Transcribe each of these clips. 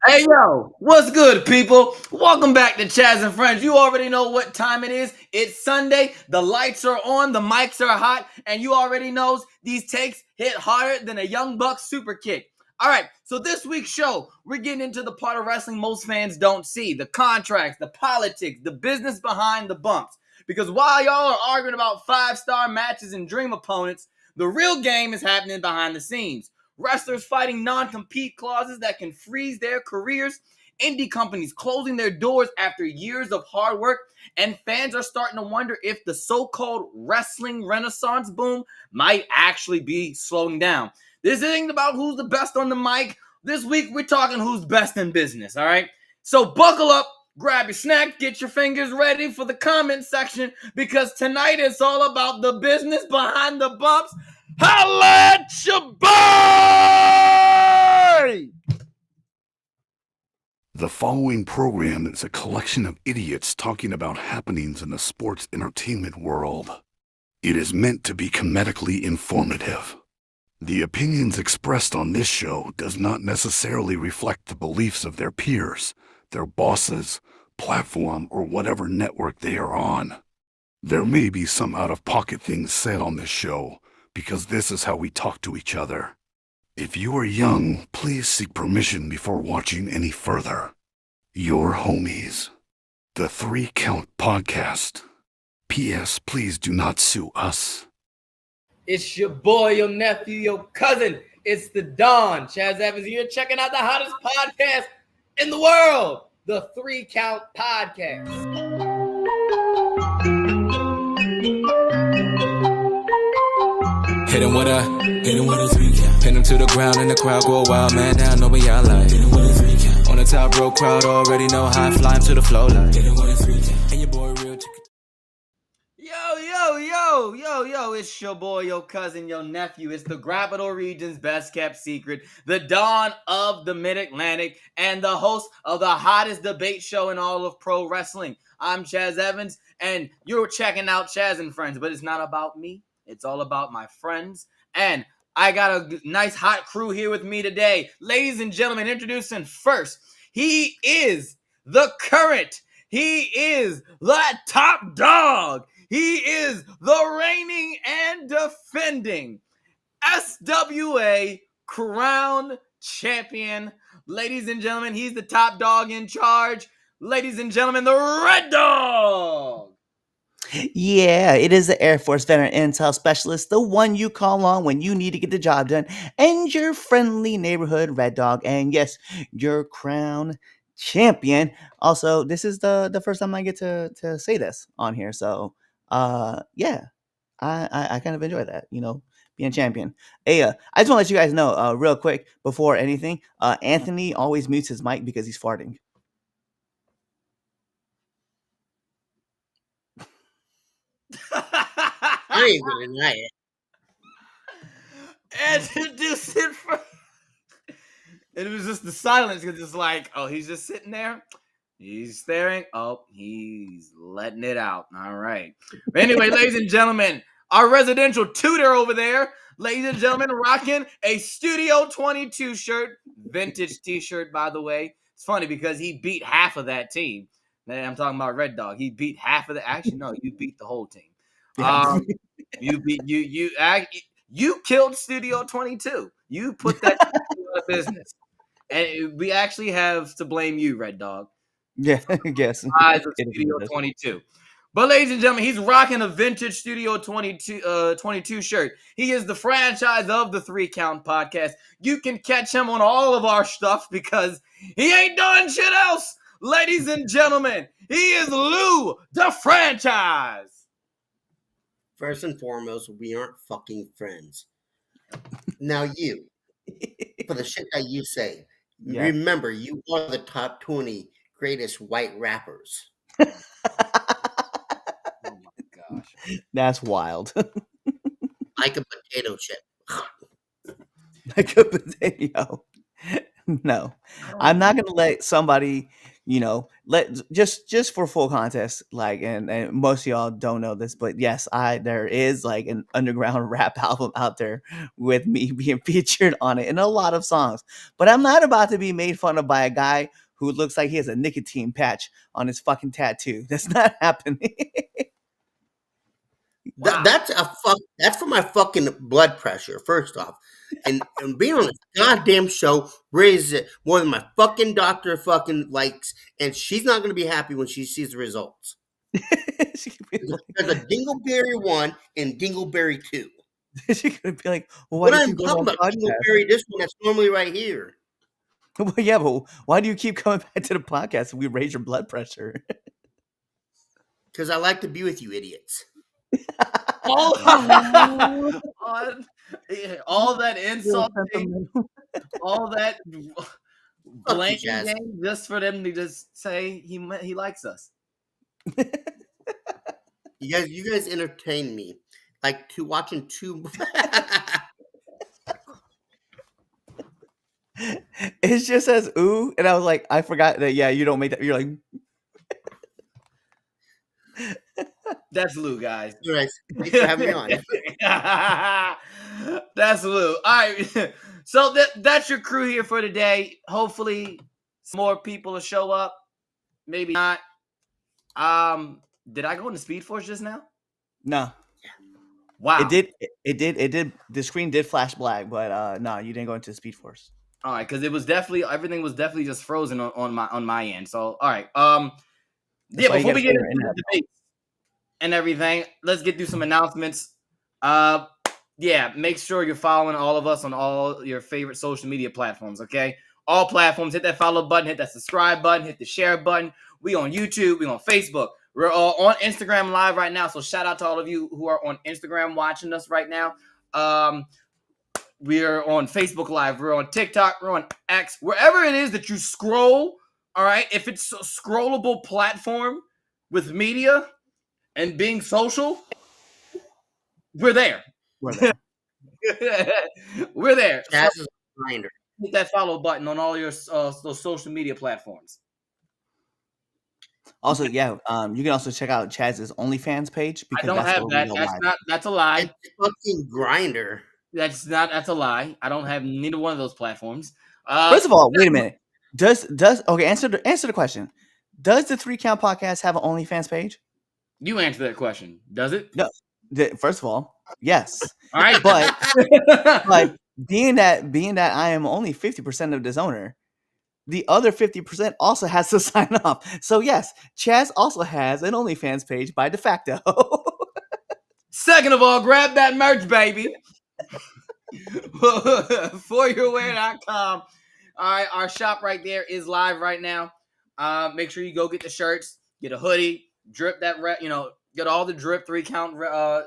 Hey yo, what's good, people? Welcome back to Chaz and Friends. You already know what time it is. It's Sunday. The lights are on, the mics are hot, and you already knows these takes hit harder than a Young Buck super kick. All right, so this week's show, we're getting into the part of wrestling most fans don't see: the contracts, the politics, the business behind the bumps. Because while y'all are arguing about five-star matches and dream opponents, the real game is happening behind the scenes. Wrestlers fighting non-compete clauses that can freeze their careers, indie companies closing their doors after years of hard work, and fans are starting to wonder if the so-called wrestling renaissance boom might actually be slowing down. This isn't about who's the best on the mic. This week we're talking who's best in business, all right? So buckle up, grab your snack, get your fingers ready for the comment section, because tonight it's all about the business behind the bumps. Holla at your boy! The following program is a collection of idiots talking about happenings in the sports entertainment world. It is meant to be comedically informative. The opinions expressed on this show does not necessarily reflect the beliefs of their peers, their bosses, platform, or whatever network they are on. There may be some out-of-pocket things said on this show, because this is how we talk to each other. If you are young, please seek permission before watching any further. Your homies. The 3 Count Podcast. P.S. Please do not sue us. It's your boy, your nephew, your cousin. It's the Don. Chaz Evans here, checking out the hottest podcast in the world, the 3 Count Podcast. Hit him with a 3 count. Pin him to the ground and the crowd go wild, man down, know what y'all like. Hit him with a 3 count. On the top row, crowd already know how I fly him to the flow like. Hit him with a 3 count. And your boy real chicken. Yo, it's your boy, your cousin, your nephew. It's the Capital Region's best kept secret, the Dawn of the Mid-Atlantic, and the host of the hottest debate show in all of pro wrestling. I'm Chaz Evans, and you're checking out Chaz and Friends, but it's not about me. It's all about my friends, and I got a nice hot crew here with me today. Ladies and gentlemen, introducing first, he is the current, he is the top dog, he is the reigning and defending SWA Crown Champion. Ladies and gentlemen, he's the top dog in charge. Ladies and gentlemen, the Red Dog. Yeah, it is the Air Force Veteran Intel Specialist, the one you call on when you need to get the job done, and your friendly neighborhood Red Dog, and yes, your crown champion. Also, this is the first time I get to say this on here, so yeah, I kind of enjoy that, being champion. Hey, I just want to let you guys know, real quick before anything, Anthony always mutes his mic because he's farting. I ain't gonna deny it. Introduce it for. And it was just the silence because it's like, oh, he's just sitting there. He's staring. Oh, he's letting it out. All right. But anyway, ladies and gentlemen, our residential tutor over there, ladies and gentlemen, rocking a Studio 22 shirt, vintage t-shirt, by the way. It's funny because he beat half of that team. I'm talking about Red Dog. He beat half of the. Actually, no, you beat the whole team. Yeah. You killed Studio 22. You put that out of business. And we actually have to blame you, Red Dog. Yeah, I guess. Eyes of It is Studio what it is. 22. But ladies and gentlemen, he's rocking a vintage Studio 22 shirt. He is the franchise of the 3 Count Podcast. You can catch him on all of our stuff because he ain't doing shit else. Ladies and gentlemen, he is Lou, the franchise. First and foremost, we aren't fucking friends. Now you, for the shit that you say, Yeah. remember you are the top 20 greatest white rappers. Oh my gosh. That's wild. Like a potato chip. Like a potato. No, I'm not gonna let somebody just for full context, like, and most of y'all don't know this, but yes, there is like an underground rap album out there with me being featured on it in a lot of songs. But I'm not about to be made fun of by a guy who looks like he has a nicotine patch on his fucking tattoo. That's not happening. Wow. That's for my fucking blood pressure, first off. And being on a goddamn show raises it more than my fucking doctor fucking likes, and she's not gonna be happy when she sees the results. She could be There's a Dingleberry 1 and Dingleberry 2. she could be like, well, why What do you I'm keep going talking on about, podcast? Dingleberry, this one that's normally right here. Well, yeah, but why do you keep coming back to the podcast if we raise your blood pressure? Because I like to be with you idiots. All, all that insult, all that blame Chaz. game just for them to just say he likes us. You guys entertain me. Like watching two. It just says ooh, and I was like, I forgot that. Yeah, you don't make that. You're like, That's Lou, guys. Anyways, thanks for having me on. That's Lou. All right. So that's your crew here for today. Hopefully some more people will show up. Maybe not. Did I go into Speed Force just now? no. Wow. It did. The screen did flash black, but no, you didn't go into Speed Force. All right, because it was everything was definitely just frozen on my end. So all right. That's why you before we gotta get put into your the debate and everything, let's get through some announcements. Yeah, make sure you're following all of us on all your favorite social media platforms, okay? All platforms, hit that follow button, hit that subscribe button, hit the share button. We on YouTube, we on Facebook. We're all on Instagram Live right now, so shout out to all of you who are on Instagram watching us right now. We're on Facebook Live, we're on TikTok, we're on X, wherever it is that you scroll, all right? If it's a scrollable platform with media and being social, we're there. We're there. We're there. Chaz is a grinder. Hit that follow button on all your those social media platforms. Also, yeah, you can also check out Chaz's OnlyFans page I because don't that's have where we that. go That's a lie. It's fucking grinder. That's a lie. I don't have neither one of those platforms. First of all, wait a minute. Does okay? Answer the question. Does the 3 Count Podcast have an OnlyFans page? You answer that question. Does it? No. First of all, yes. All right, but being that I am only 50% of this owner, the other 50% also has to sign off. So yes, Chaz also has an OnlyFans page by de facto. Second of all, grab that merch, baby. ForYourWear.com. All right, our shop right there is live right now. Make sure you go get the shirts, get a hoodie, drip that get all the drip, 3 Count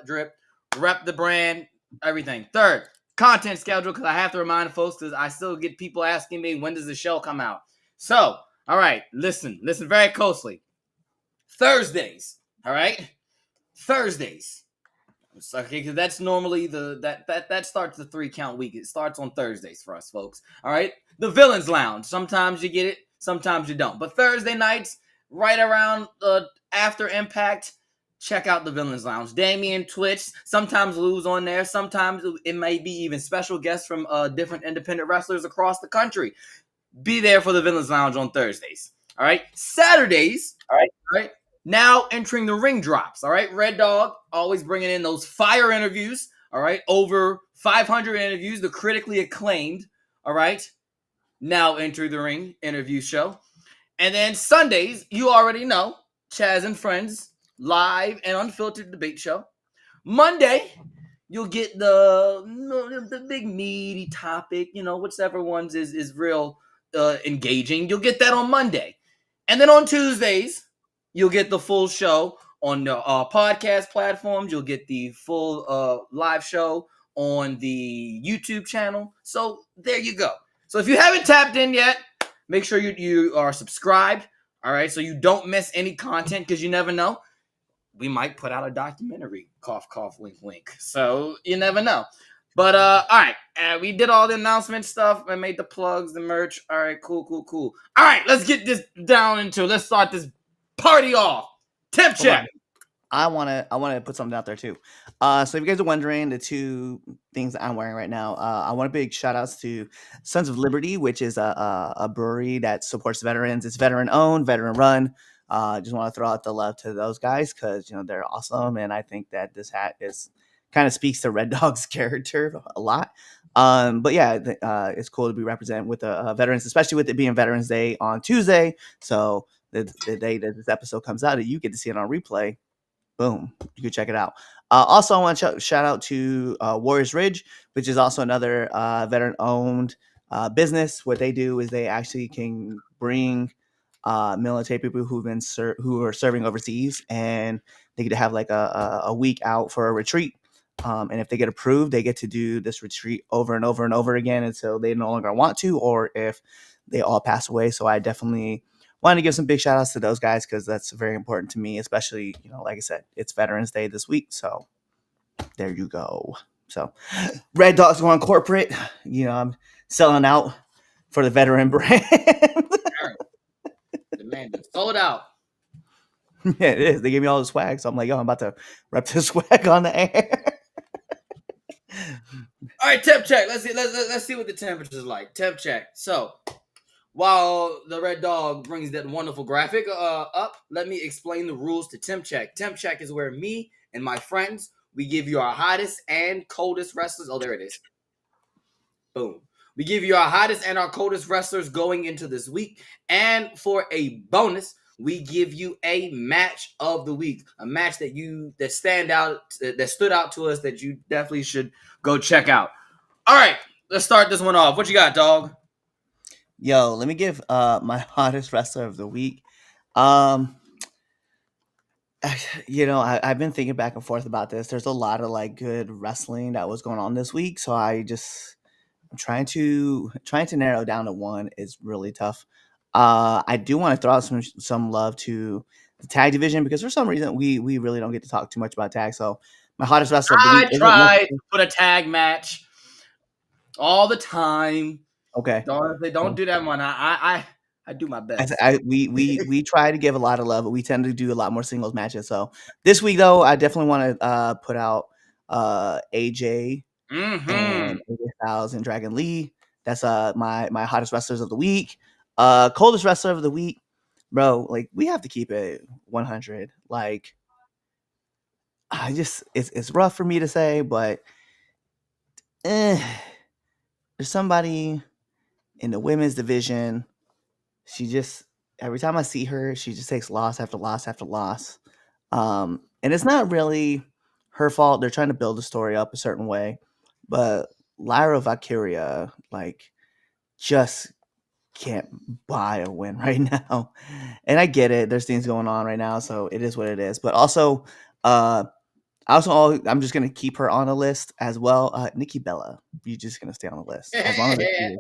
drip, rep the brand, everything. Third, content schedule, because I have to remind folks, because I still get people asking me, when does the show come out? So, all right, listen very closely. Thursdays, all right? Thursdays. Okay, because that's normally that starts the 3 Count week. It starts on Thursdays for us, folks. All right, the Villains Lounge. Sometimes you get it, sometimes you don't. But Thursday nights, right around after Impact, check out the Villains Lounge. Damien, Twitch, sometimes Lou's on there. Sometimes it may be even special guests from different independent wrestlers across the country. Be there for the Villains Lounge on Thursdays. All right, Saturdays. All right. Now entering the ring drops, all right? Red Dog always bringing in those fire interviews, all right? Over 500 interviews, the critically acclaimed, all right? Now enter the ring interview show. And then Sundays, you already know, Chaz and Friends, live and unfiltered debate show. Monday, you'll get the big meaty topic, whichever ones is real engaging. You'll get that on Monday. And then on Tuesdays, you'll get the full show on the podcast platforms. You'll get the full live show on the YouTube channel. So there you go. So if you haven't tapped in yet, make sure you are subscribed. All right, so you don't miss any content, because you never know. We might put out a documentary. Cough, cough, wink, wink. So you never know. But all right, we did all the announcement stuff. I made the plugs, the merch. All right, cool. All right, let's get this down into. Let's start this party off. Temp Hold check. on. I wanna put something out there too. So if you guys are wondering, the two things that I'm wearing right now, I want a big shout outs to Sons of Liberty, which is a brewery that supports veterans. It's veteran owned, veteran run. Just want to throw out the love to those guys because they're awesome, and I think that this hat is kind of speaks to Red Dog's character a lot. But yeah, it's cool to be represented with the veterans, especially with it being Veterans Day on Tuesday. So the day that this episode comes out, you get to see it on replay. Boom, you can check it out. Also, I want to shout out to Warriors Ridge, which is also another veteran-owned business. What they do is they actually can bring military people who are serving overseas, and they get to have like a week out for a retreat. And if they get approved, they get to do this retreat over and over and over again until they no longer want to, or if they all pass away. So I definitely wanted to give some big shout outs to those guys because that's very important to me, especially, like I said, it's Veterans Day this week. So there you go. So Red Dog's going corporate. I'm selling out for the veteran brand. The man is sold out. Yeah, it is. They gave me all the swag. So I'm like, yo, I'm about to rep this swag on the air. All right, temp check. Let's see what the temperature is like. Temp check. So while the Red Dog brings that wonderful graphic up, let me explain the rules to temp check. Temp check is where me and my friends, we give you our hottest and coldest wrestlers. Oh, there it is. Boom. We give you our hottest and our coldest wrestlers going into this week. And for a bonus, we give you a match of the week. A match that stood out to us that you definitely should go check out. All right, let's start this one off. What you got, dog? Yo, let me give my hottest wrestler of the week. I've been thinking back and forth about this. There's a lot of like good wrestling that was going on this week, so I'm trying to narrow down to one is really tough. I do want to throw out some love to the tag division because for some reason we really don't get to talk too much about tag. So my hottest wrestler of the week I tried to put a tag match all the time. Okay. Don't do that one. I do my best. We try to give a lot of love, but we tend to do a lot more singles matches. So this week, though, I definitely want to put out AJ and AJ Styles and Dragon Lee. That's my hottest wrestlers of the week. Coldest wrestler of the week, bro. Like we have to keep it 100. Like it's rough for me to say, but there's somebody in the women's division. She just every time I see her, she just takes loss after loss after loss. And it's not really her fault. They're trying to build the story up a certain way, but Lyra Valkyria just can't buy a win right now. And I get it. There's things going on right now, so it is what it is. But also, I'm just gonna keep her on the list as well. Nikki Bella, you're just gonna stay on the list as long as you're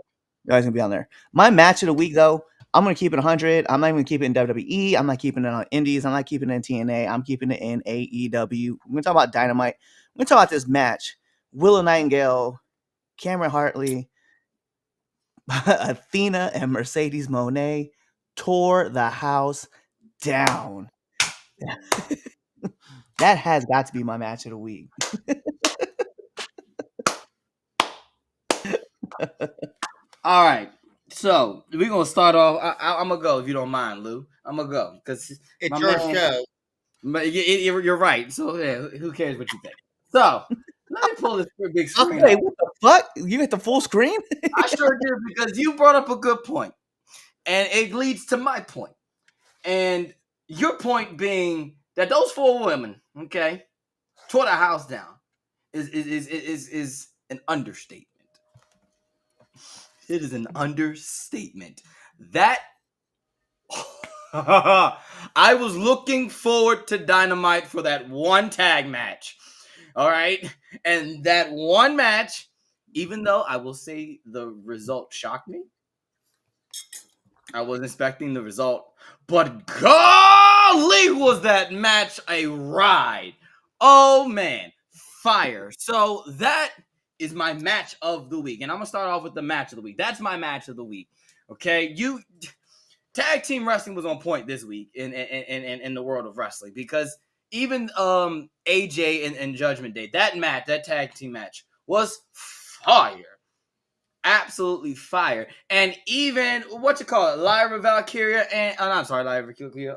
guys gonna be on there. My match of the week, though, I'm gonna keep it 100. I'm not even gonna keep it in WWE. I'm not keeping it on Indies. I'm not keeping it in TNA. I'm keeping it in AEW. I'm gonna talk about Dynamite. I'm gonna talk about this match: Willow Nightingale, Cameron Hartley, Athena, and Mercedes Moné tore the house down. That has got to be my match of the week. All right. So we're gonna start off. I'm gonna go if you don't mind, Lou. I'm gonna go because It's your show. But you're right. So yeah, who cares what you think? So let me pull this big screen. Okay, what the fuck? You hit the full screen? I sure did because you brought up a good point, and it leads to my point, and your point being that those four women, okay, tore the house down, is an understatement. It is an understatement. That I was looking forward to Dynamite for that one tag match. All right. And that one match, even though I will say the result shocked me, I wasn't expecting the result, but golly, was that match a ride. Oh man, fire. So that is my match of the week. And I'm going to start off with the match of the week. That's my match of the week. Okay? Tag team wrestling was on point this week in the world of wrestling, because even AJ and Judgment Day, that tag team match was fire. Absolutely fire. And even Lyra Valkyria and I'm sorry, Lyra Valkyria.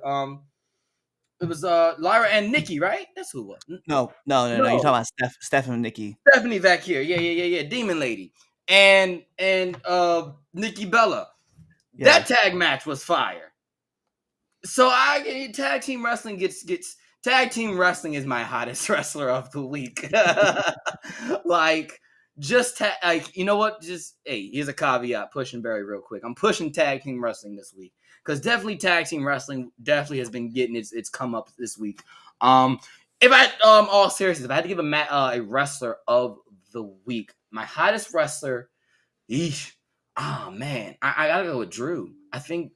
It was Lyra and Nikki, right? That's who it was. No. You're talking about Steph and Nikki. Stephanie Valkyria. Yeah. Demon Lady. And Nikki Bella. Yeah. That tag match was fire. So tag team wrestling gets tag team wrestling is my hottest wrestler of the week. Like, like, you know what? Just, hey, here's a caveat. Pushing Barry real quick. I'm pushing tag team wrestling this week, because definitely tag team wrestling definitely has been getting its come up this week. If I all seriousness, if I had to give a wrestler of the week, my hottest wrestler, oh man, I gotta go with Drew. I think.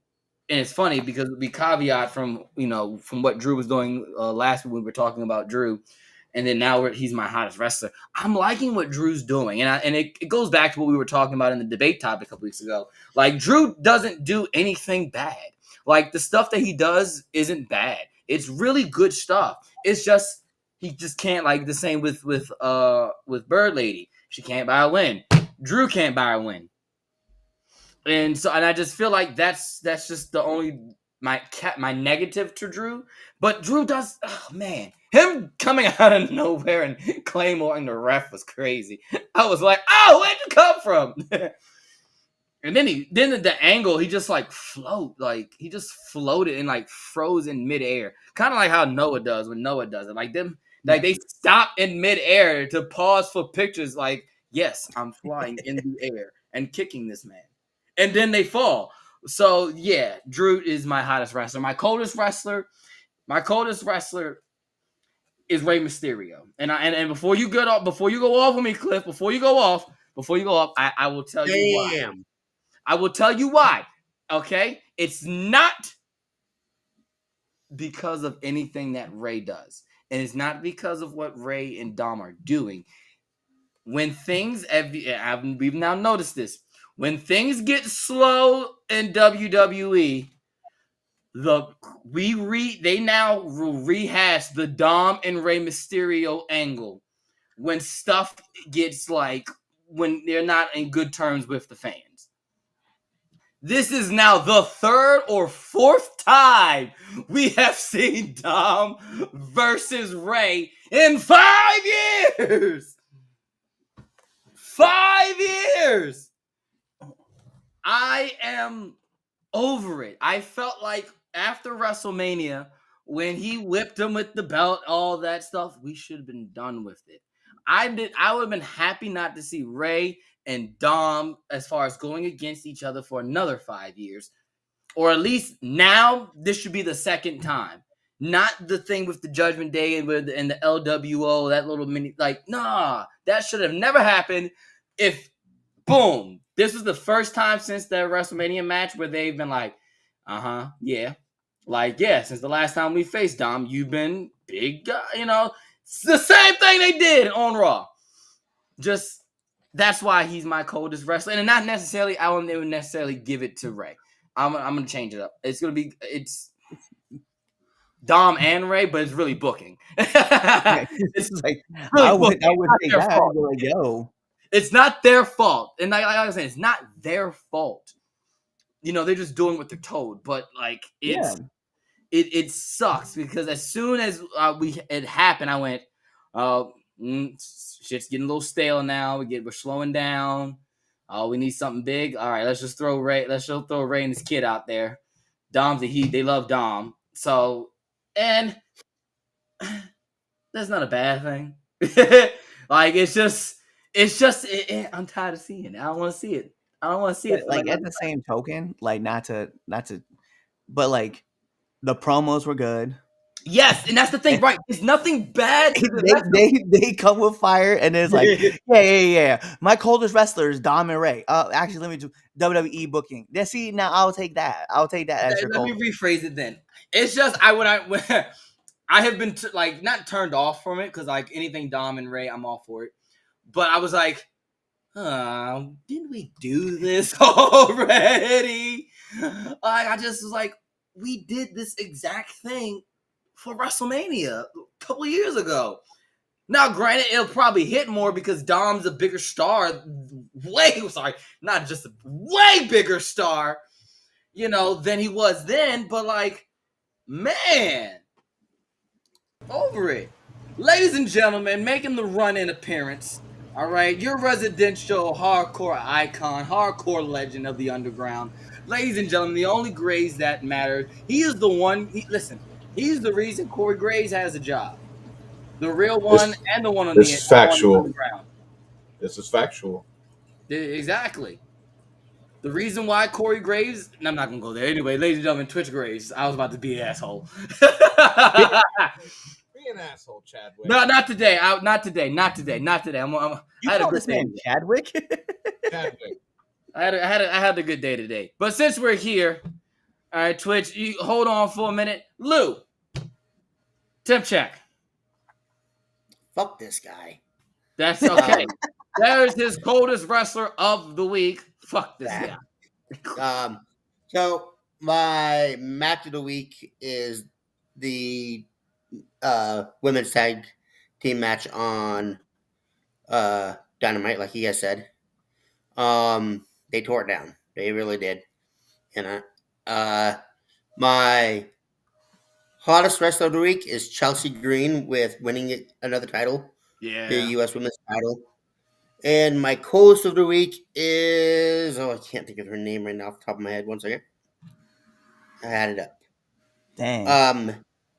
And it's funny because we caveat from what Drew was doing last week. We were talking about Drew, and then now he's my hottest wrestler. I'm liking what Drew's doing, and it goes back to what we were talking about in the debate topic a couple weeks ago. Like, Drew doesn't do anything bad. Like, the stuff that he does isn't bad. It's really good stuff. It's just he just can't, like the same with Bird Lady. She can't buy a win. Drew can't buy a win. And I just feel like that's just the only my negative to Drew. But Drew does, oh man, him coming out of nowhere and Claymore the ref was crazy. I was like, oh, where'd you come from? And then the angle, he just he just floated and like froze in midair, kind of like how Noah does when Noah does it. Like they stop in midair to pause for pictures. Like, yes, I'm flying in the air and kicking this man. And then they fall. So yeah, Drew is my hottest wrestler. My coldest wrestler is Rey Mysterio. And before you go off on me, Cliff, before you go off, I will tell you why. I will tell you why. Okay? It's not because of anything that Rey does. And it's not because of what Rey and Dom are doing. When things, we've now noticed this. When things get slow in WWE, they now rehash the Dom and Rey Mysterio angle when stuff gets when they're not in good terms with the fans. This is now the third or fourth time we have seen Dom versus Rey in 5 years. 5 years. I am over it. I felt like after WrestleMania, when he whipped him with the belt, all that stuff, we should have been done with it. I would have been happy not to see Rey and Dom as far as going against each other for another 5 years. Or at least now, this should be the second time. Not the thing with the Judgment Day and the LWO, that little mini, that should have never happened. If, boom, this was the first time since the WrestleMania match where they've been like, yeah. Like, yeah, since the last time we faced Dom, you've been big guy, It's the same thing they did on Raw. Just, that's why he's my coldest wrestler. And not necessarily, I wouldn't even necessarily give it to Rey. I'm going to change it up. It's Dom and Rey, but it's really booking. It's like, really I would booking. say that. I'd be like, yo. It's not their fault. And like I was saying, it's not their fault. They're just doing what they're told. But it sucks because as soon as it happened, I went, shit's getting a little stale now. We're slowing down. We need something big. All right, let's just throw Rey. Let's just throw Rey and his kid out there. Dom's the heat. They love Dom. So, and that's not a bad thing. Like, it's just. I'm tired of seeing it. I don't want to see it. Like, at the same token, like, not to, but like, the promos were good. Yes, and that's the thing, right? There's nothing bad. They come with fire, and it's like, yeah. My coldest wrestler is Dom and Rey. Actually, let me do WWE booking. See, now I'll take that. As your Let me rephrase it then. It's just I have been not turned off from it because like anything Dom and Rey, I'm all for it. But I was like, didn't we do this already? I just was like, we did this exact thing for WrestleMania a couple years ago. Now, granted, it'll probably hit more because Dom's a bigger star. Not just a way bigger star, than he was then. But like, man, over it. Ladies and gentlemen, making the run-in appearance. All right, your residential hardcore icon, hardcore legend of the underground. Ladies and gentlemen, the only Graves that matters. He is the one. He's the reason Corey Graves has a job. The real one and the one on This is factual. underground. This is factual. Exactly. The reason why Corey Graves, and I'm not gonna go there anyway. Ladies and gentlemen, Twitch Graves. I was about to be an asshole. Be an asshole, Chadwick. No, not today. Not today. Not today. You call this man Chadwick? Chadwick. I had a good day today. But since we're here, all right, Twitch, you hold on for a minute. Lou, temp check. Fuck this guy. That's okay. There's his coldest wrestler of the week. Fuck this guy. So my match of the week is the women's tag team match on Dynamite, like you guys said. They tore it down. They really did. And my hottest wrestler of the week is Chelsea Green with winning another title. Yeah. The U.S. Women's title. And my coldest of the week is... I can't think of her name right now off the top of my head. One second. I had it up. Dang.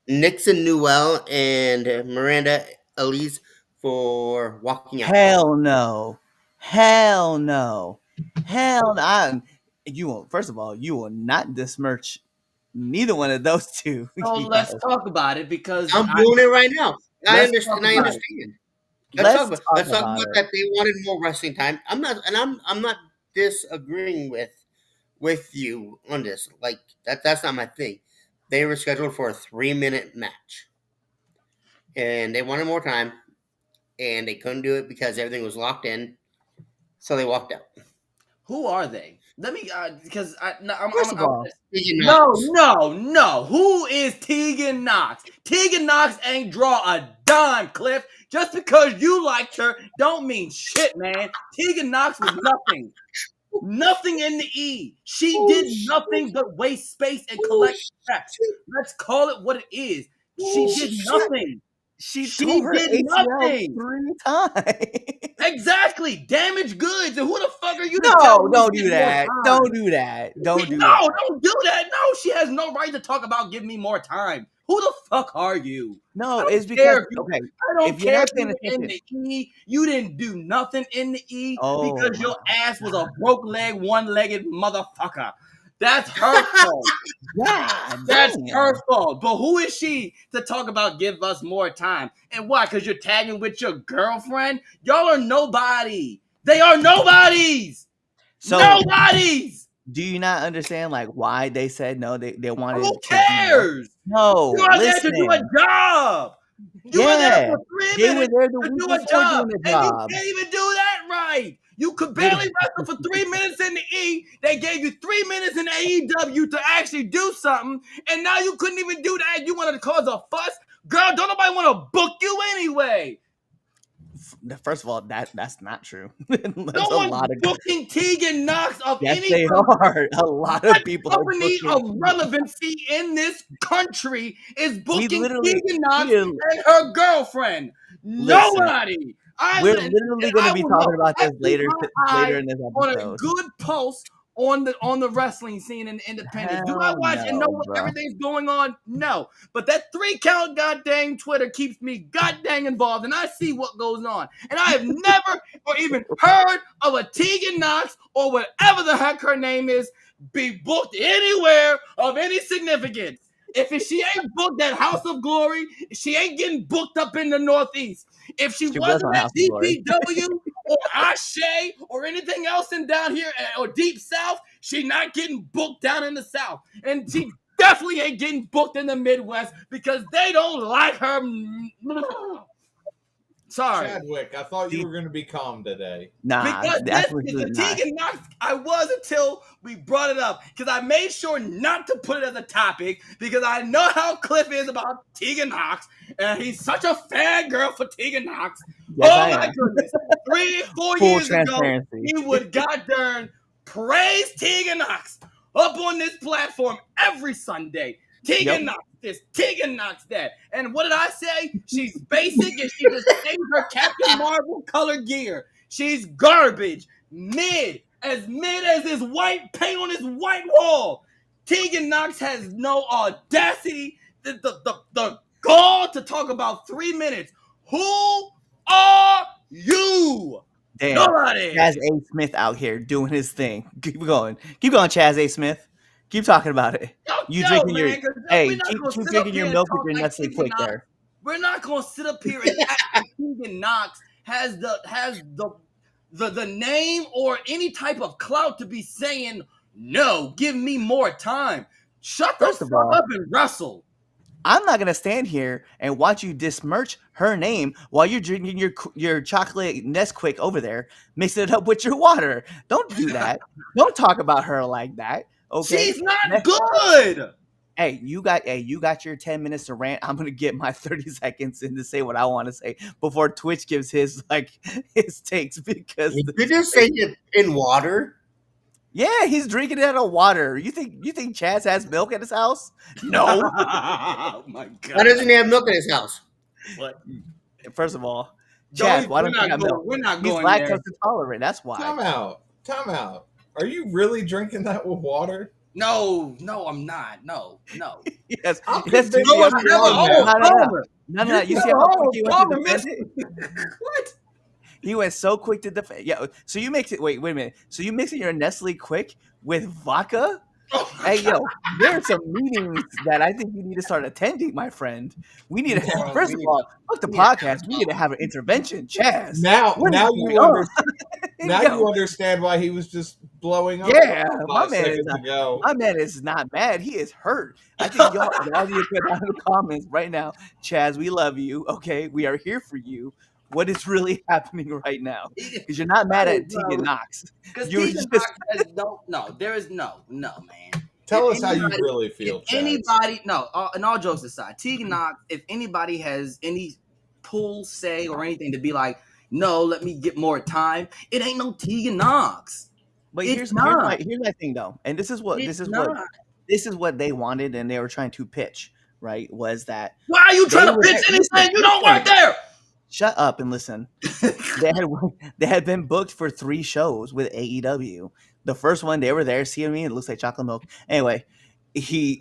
Nixon Newell and Miranda Elise for walking out. Hell no. Hell no. Hell no. You won't. First of all, you will not besmirch neither one of those two. So let's talk about it because I'm doing it right now. I Let's talk understand. about Let's talk about that. They wanted more wrestling time. I'm not disagreeing with you on this. Like that's not my thing. They were scheduled for a 3-minute match, and they wanted more time, and they couldn't do it because everything was locked in. So they walked out. Who are they? Let me, because First of all, no. Who is Tegan Knox? Tegan Knox ain't draw a dime, Cliff. Just because you liked her don't mean shit, man. Tegan Knox was nothing. Nothing in the E. She did nothing but waste space and collect checks. Let's call it what it is. She did nothing. She tore her did ACL nothing. 3 times. Exactly. Damaged goods. And who the fuck are you to No, tell me don't to do get that. more time? Don't do that. Don't do No, that. don't do that. No, she has no right to talk about giving me more time. Who the fuck are you? No, it's because okay. I don't if you're care not if paying you were in attention. the E. You didn't do nothing in the E Oh, because your my ass was a broke leg, one-legged motherfucker. That's her fault. God, That's damn. her fault. But who is she to talk about give us more time? And why? Because you're tagging with your girlfriend? Y'all are nobody. They are nobodies. So, Nobodies. do you not understand like why they said no? They wanted. Who cares? No, You are listen. there to do a job. You were there for 3 they were minutes there the to week do a before job, doing the and job. you can't even do that right. You could barely wrestle for 3 minutes in the E. They gave you 3 minutes in AEW to actually do something, and now you couldn't even do that. You wanted to cause a fuss, girl. Don't nobody want to book you anyway. First of all, that's not true. There's No a one's lot of booking Tegan Knox of yes, any they are. A lot of people are company booking. of relevancy in this country is booking literally- Tegan Knox we are- and her girlfriend. Listen, Nobody. We're literally going to be talking about this later in this on a episode. good pulse on the wrestling scene in the independent. Do I Hell watch and no, know what bro. everything's going on? No. But that 3-count goddamn Twitter keeps me goddamn involved, and I see what goes on. And I have never or even heard of a Tegan Knox or whatever the heck her name is be booked anywhere of any significance. If she ain't booked at House of Glory, she ain't getting booked up in the Northeast. If she was wasn't on at House of Glory. DPW or Ashe or anything else in down here or Deep South, she not getting booked down in the South. And she definitely ain't getting booked in the Midwest because they don't like her. Sorry. Chadwick, I thought you were going to be calm today. Nah, Because this absolutely the not. Tegan Knox, I was until we brought it up. Because I made sure not to put it as a topic because I know how Cliff is about Tegan Knox, and he's such a fangirl for Tegan Knox. Yes, I Oh my am. goodness. 3-4 Full years ago, transparency. he would goddamn praise Tegan Knox up on this platform every Sunday. Tegan Knox this, Tegan Knox that. And what did I say? She's basic and she just changed her Captain Marvel color gear. She's garbage. Mid as this white paint on this white wall. Tegan Knox has no audacity, the gall to talk about 3 minutes. Who are you? Damn. Nobody. Chaz A. Smith out here doing his thing. Keep going, Chaz A. Smith. Keep talking about it. You drinking your keep drinking your milk with your Nestle Quick there. We're not gonna sit up here and act like Tegan Knox has the name or any type of clout to be saying no. Give me more time. Shut the fuck up and wrestle. I'm not gonna stand here and watch you besmirch her name while you're drinking your chocolate Nesquik over there, mixing it up with your water. Don't do that. Don't talk about her like that. Okay, she's not good. Hey, you got your 10 minutes to rant. I'm gonna get my 30 seconds in to say what I want to say before Twitch gives his takes because you just say it in water. Yeah, he's drinking it out of water. You think Chaz has milk at his house? No. Oh my god. Why doesn't he have milk in his house? What? First of all, Chaz, why don't you have milk? We're not He's going lactose there. intolerant. That's why. Time out. Are you really drinking that with water? No, I'm not. No. Yes. Yes, No. You see how quick he went to defend it? What? He went so quick to defend. Yeah. So you mix it. Wait a minute. So you mixing your Nestle Quick with vodka? Hey, yo, there are some meetings that I think you need to start attending, my friend. We need to, first of all, fuck the podcast. We need to have an intervention, Chaz. Now you understand why he was just blowing up. Yeah, my man is not mad. He is hurt. I think y'all need to put down in the comments right now. Chaz, we love you. Okay, we are here for you. What is really happening right now? Because you're not mad at Tegan Knox. Because Tegan Knox has there is no, man. Tell us how you really feel, Chaz. Anybody, and all jokes aside, Tegan Knox, if anybody has any pull, say, or anything to be like, no, let me get more time, it ain't no Tegan Knox. But here's my thing, though, and this is what they wanted, and they were trying to pitch, right? Was that why are you trying to pitch anything? You don't work there. Shut up and listen. They had been booked for 3 shows with AEW. The first one, they were there. See what I mean? It looks like chocolate milk. Anyway, they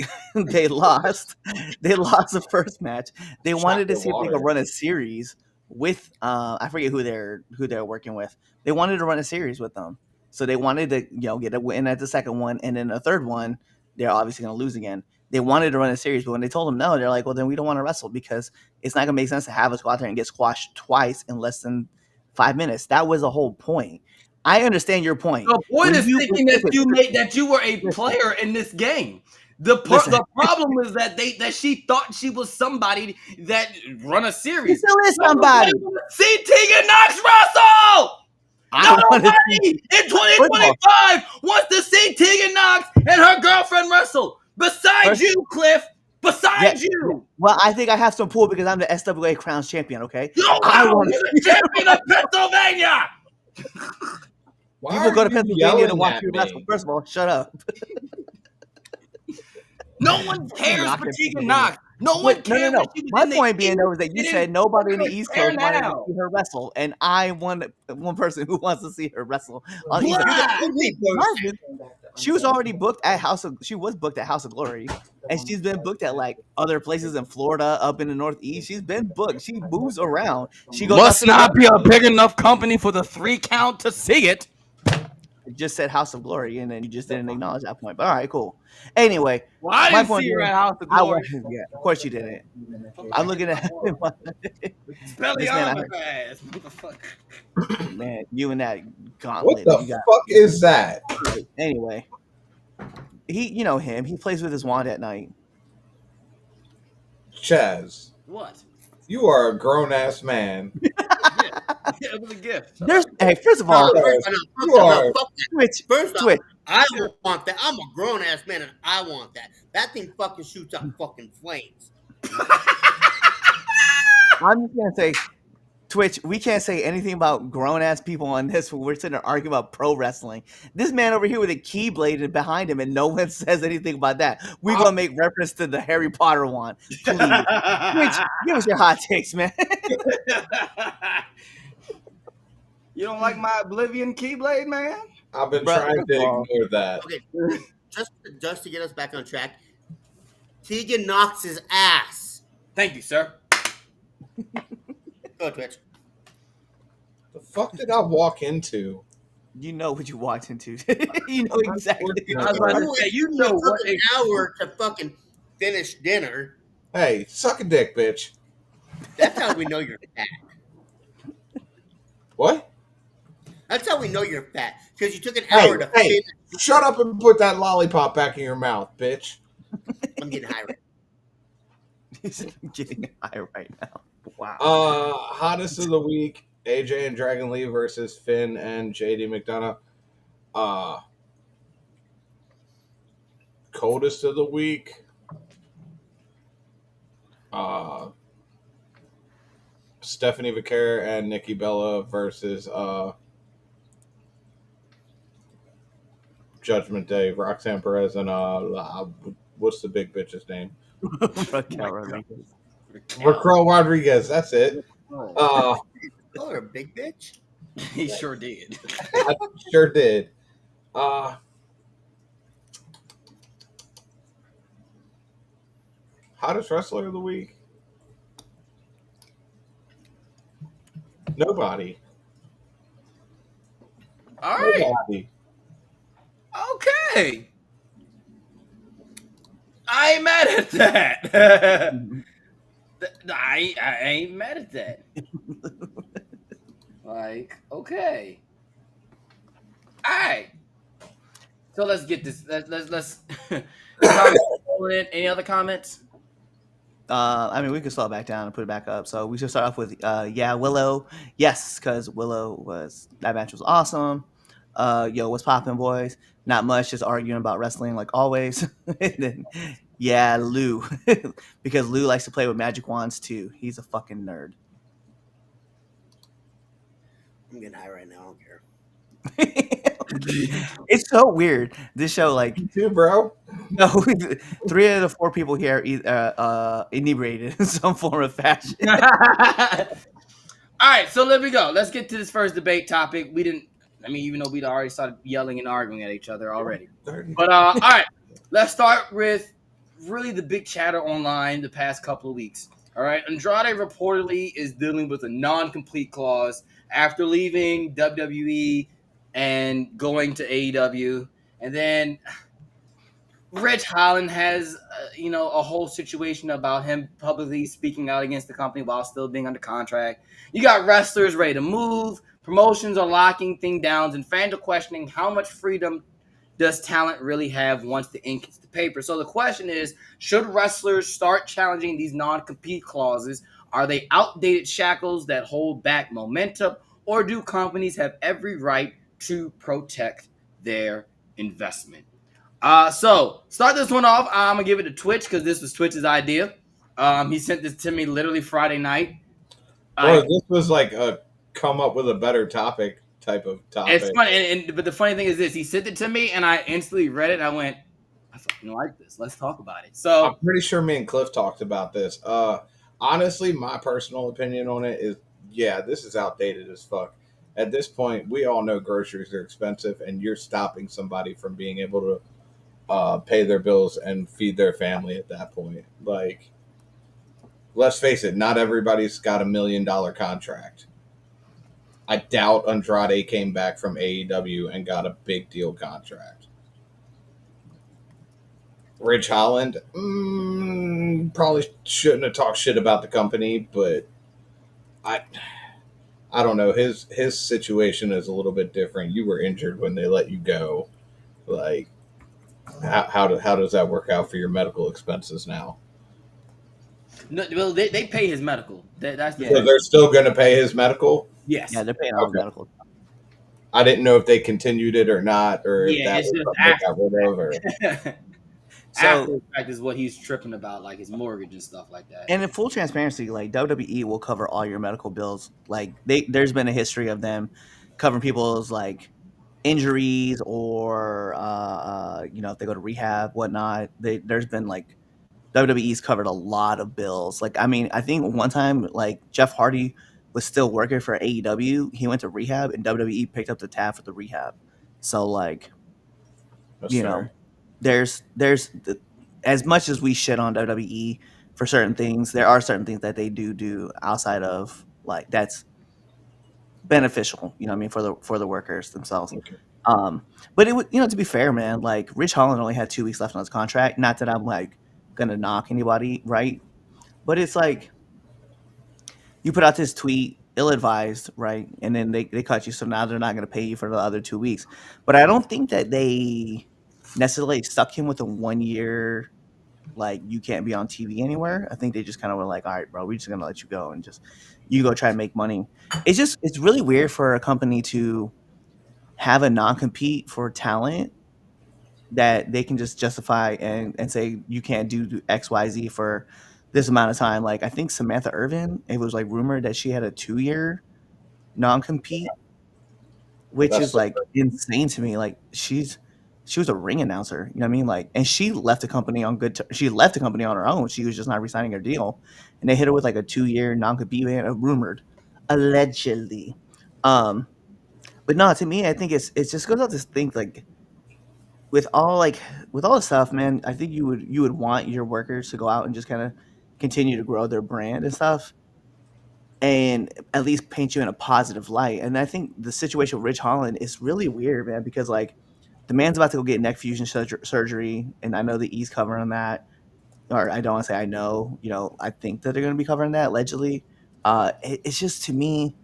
lost. They lost the first match. They wanted to see if they could run a series with I forget who they're working with. They wanted to run a series with them. So they wanted to, get a win at the second one, and then the third one, they're obviously going to lose again. They wanted to run a series, but when they told them no, they're like, well, then we don't want to wrestle because it's not going to make sense to have us go out there and get squashed twice in less than 5 minutes. That was the whole point. I understand your point. The point is thinking that you were a player in this game. The problem is that she thought she was somebody that run a series. She still is somebody. See Tegan Knox wrestle! Nobody in 2025 wants to see Tegan Knox and her girlfriend wrestle. Besides you, Cliff. Besides you. Well, I think I have some pull because I'm the SWA Crowns champion, okay? I want to be the champion of Pennsylvania. People go to Pennsylvania to watch you wrestle. First of all, shut up. No one cares for Tegan Knox. No one cares. No. My point being, though, is that you said nobody in the East Coast wanted to see her wrestle, and I one person who wants to see her wrestle. She was already booked at House of Glory, and she's been booked at like other places in Florida, up in the Northeast. She's been booked. She moves around. She goes must not be a big enough company for the 3 count to see it. It just said House of Glory, and then you just didn't acknowledge that point. But all right, cool. Anyway, I didn't see her at House of Glory. Yeah, of course you didn't. I'm looking at man, you and that gauntlet. What the fuck is that? Anyway, you know him. He plays with his wand at night. Chaz. What? You are a grown ass man. It was a gift. Hey, first of all, Fuck that. Twitch, First off, Twitch. I don't want that. I'm a grown ass man and I want that. That thing fucking shoots up fucking flames. I'm just gonna say, Twitch, we can't say anything about grown ass people on this when we're sitting there arguing about pro wrestling. This man over here with a keyblade behind him, and no one says anything about that. We're gonna make reference to the Harry Potter one. Please, Twitch, give us your hot takes, man. You don't like my Oblivion Keyblade, man? I've been Bro, trying to bro. ignore that. Okay, just to get us back on track, Tegan knocks his ass. Thank you, sir. Go Twitch. The fuck did I walk into? You know what you walked into. You know exactly. I was about to say, you know It what? took an hour to fucking finish dinner. Hey, suck a dick, bitch. That's how we know you're fat. What? That's how we know you're fat. Because you took an Hey, hour to hey, finish. shut up and put that lollipop back in your mouth, bitch. I'm getting high right He's getting high right now. Wow. Hottest of the week, AJ and Dragon Lee versus Finn and JD McDonough. Coldest of the week, Stephanie Vaquer and Nikki Bella versus Judgment Day, Roxanne Perez and what's the big bitch's name? Raquel Rodriguez. That's it. Call her a big bitch. He sure did. I sure did. Hottest wrestler of the week? Nobody. All right. Nobody. Okay. I ain't mad at that. I ain't mad at that. Like, okay. All right. So let's get this. Let's. Any other comments? I mean, we can slow it back down and put it back up. So we should start off with, Willow. Yes, because that match was awesome. Yo, what's poppin', boys? Not much, just arguing about wrestling like always. And then, Lou, because Lou likes to play with magic wands too. He's a fucking nerd. I'm getting high right now. I don't care. It's so weird. This show, like, You too, bro. no, 3 out of the 4 people here are inebriated in some form of fashion. All right, so let me go. Let's get to this first debate topic. Even though we'd already started yelling and arguing at each other already. But all right, let's start with really the big chatter online the past couple of weeks. All right, Andrade reportedly is dealing with a non-complete clause after leaving WWE and going to AEW, and then Rich Holland has, a whole situation about him publicly speaking out against the company while still being under contract. You got wrestlers ready to move, promotions are locking things down, and fans are questioning how much freedom does talent really have once the ink hits the paper. So the question is, should wrestlers start challenging these non-compete clauses? Are they outdated shackles that hold back momentum, or do companies have every right to protect their investment? So start this one off. I'm gonna give it to Twitch because this was Twitch's idea. He sent this to me literally Friday night. This was like a come up with a better topic type of topic. It's funny, but the funny thing is this: he sent it to me, and I instantly read it. And I went, "I fucking like this. Let's talk about it." So I'm pretty sure me and Cliff talked about this. Honestly, my personal opinion on it is, this is outdated as fuck. At this point, we all know groceries are expensive, and you're stopping somebody from being able to pay their bills and feed their family at that point. Like, let's face it, not everybody's got $1 million contract. I doubt Andrade came back from AEW and got a big deal contract. Rich Holland, probably shouldn't have talked shit about the company, but I don't know. His situation is a little bit different. You were injured when they let you go. Like, how does that work out for your medical expenses now? no, well, they pay his medical. That's So they're still going to pay his medical? Yeah, Yes. they're paying all the Okay. medical. I didn't know if they continued it or not, or if Yeah, that it's was just something they after got rid of. Or the fact. After So, the fact is what he's tripping about, like his mortgage and stuff like that. and in full transparency, like WWE will cover all your medical bills. Like there's been a history of them covering people's like injuries or if they go to rehab, whatnot. There's been like WWE's covered a lot of bills. Like, I mean, I think one time like Jeff Hardy was still working for AEW. He went to rehab, and WWE picked up the tab for the rehab. So like, that's you know, fair. as much as we shit on WWE for certain things, there are certain things that they do outside of like that's beneficial. You know what I mean, for the workers themselves. Okay. Um, but it would, to be fair, man, like Rich Holland only had 2 weeks left on his contract. Not that I'm like gonna knock anybody, right? But it's like you put out this tweet ill advised, right? And then they cut you, so now they're not gonna pay you for the other 2 weeks. But I don't think that they necessarily stuck him with a 1 year like you can't be on TV anywhere. I think they just kind of were like, all right, bro, we're just gonna let you go and just you go try and make money. It's really weird for a company to have a non compete for talent that they can just justify and say you can't do XYZ for this amount of time. Like I think Samantha Irvin, it was like rumored that she had a 2 year non compete, which That's is still like insane to me. Like she was a ring announcer, you know what I mean? Like, and she left the company on she left the company on her own. She was just not resigning her deal, and they hit her with like a 2 year non compete ban, rumored, allegedly. Um, but no, to me, I think it's just goes out to think like with all like with all the stuff, man. I think you would want your workers to go out and just kind of continue to grow their brand and stuff and at least paint you in a positive light. And I think the situation with Rich Holland is really weird, man, because like the man's about to go get neck fusion surgery, and I know the E's covering that, or I don't want to say I know, I think that they're going to be covering that allegedly. It's just to me,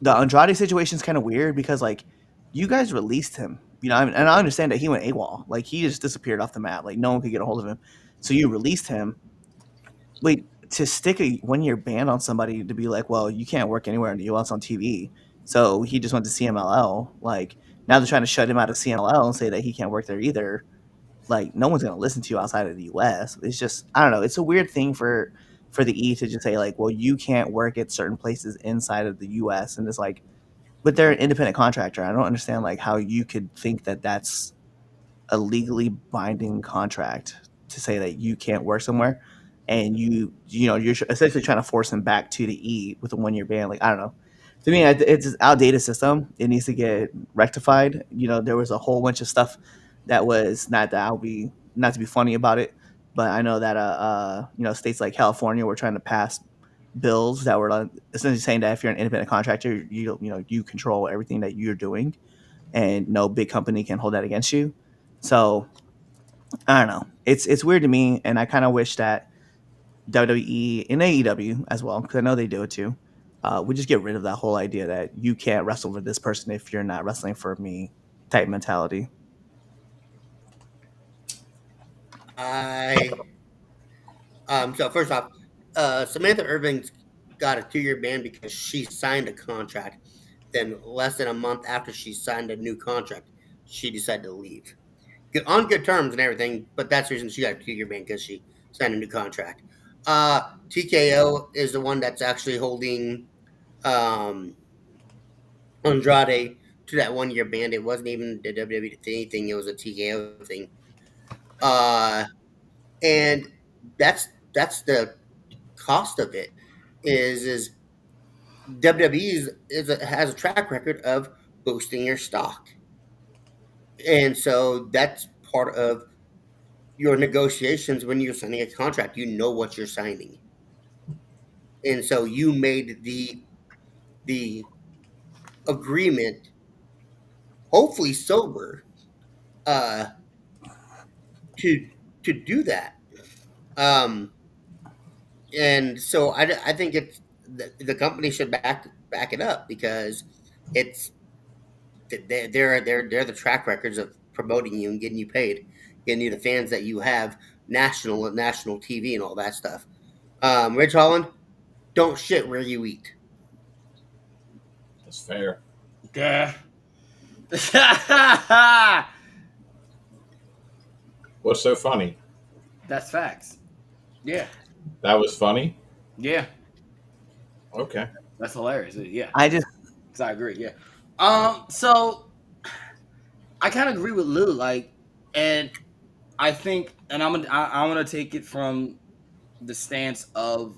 the Andrade situation is kind of weird because like you guys released him, and I understand that he went AWOL, like he just disappeared off the map, like no one could get a hold of him, so you released him. Wait, to stick a 1 year ban on somebody to be like, well, you can't work anywhere in the US on TV. So he just went to CMLL. Like now they're trying to shut him out of CMLL and say that he can't work there either. Like no one's gonna listen to you outside of the US. It's just I don't know. It's a weird thing for the E to just say like, well, you can't work at certain places inside of the US, and it's like, but they're an independent contractor. I don't understand like how you could think that that's a legally binding contract to say that you can't work somewhere, and you're essentially trying to force them back to the E with a 1 year ban. Like I don't know. To me, it's an outdated system. It needs to get rectified. There was a whole bunch of stuff that was not that I'll be not to be funny about it, but I know that states like California were trying to pass bills that were essentially saying that if you're an independent contractor, you control everything that you're doing, and no big company can hold that against you. So I don't know. It's weird to me, and I kind of wish that WWE and AEW as well, because I know they do it too. We just get rid of that whole idea that you can't wrestle with this person if you're not wrestling for me type mentality. I so first off, Samantha Irving's got a 2 year ban because she signed a contract. Then less than a month after she signed a new contract, she decided to leave. On good terms and everything, but that's the reason she got a 2 year ban because she signed a new contract. TKO is the one that's actually holding um, Andrade to that 1 year ban. It wasn't even the WWE thing; it was a TKO thing. Uh, and that's the cost of it. Is WWE has a track record of boosting your stock, and so that's part of your negotiations when you're signing a contract. You know what you're signing, and so you made the agreement, hopefully sober, uh, to do that. Um, and so I think it's the company should back it up because it's they're the track records of promoting you and getting you paid, getting you the fans that you have, national TV and all that stuff. Rich Holland, don't shit where you eat. That's fair. Duh. What's so funny? That's facts. Yeah. That was funny. Yeah. Okay. That's hilarious. Yeah. I just Cause I agree. Yeah. So I kind of agree with Lou. Like, and I think, and I'm gonna take it from the stance of,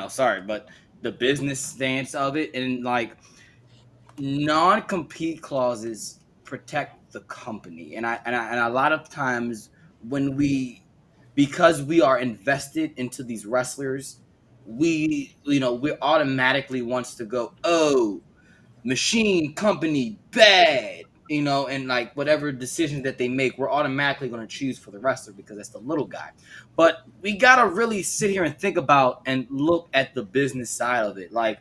sorry, but the business stance of it, and like non-compete clauses protect the company, and a lot of times when because we are invested into these wrestlers, we automatically wants to go, oh, machine company bad, and like whatever decisions that they make, we're automatically going to choose for the wrestler because that's the little guy. But we got to really sit here and think about and look at the business side of it. Like,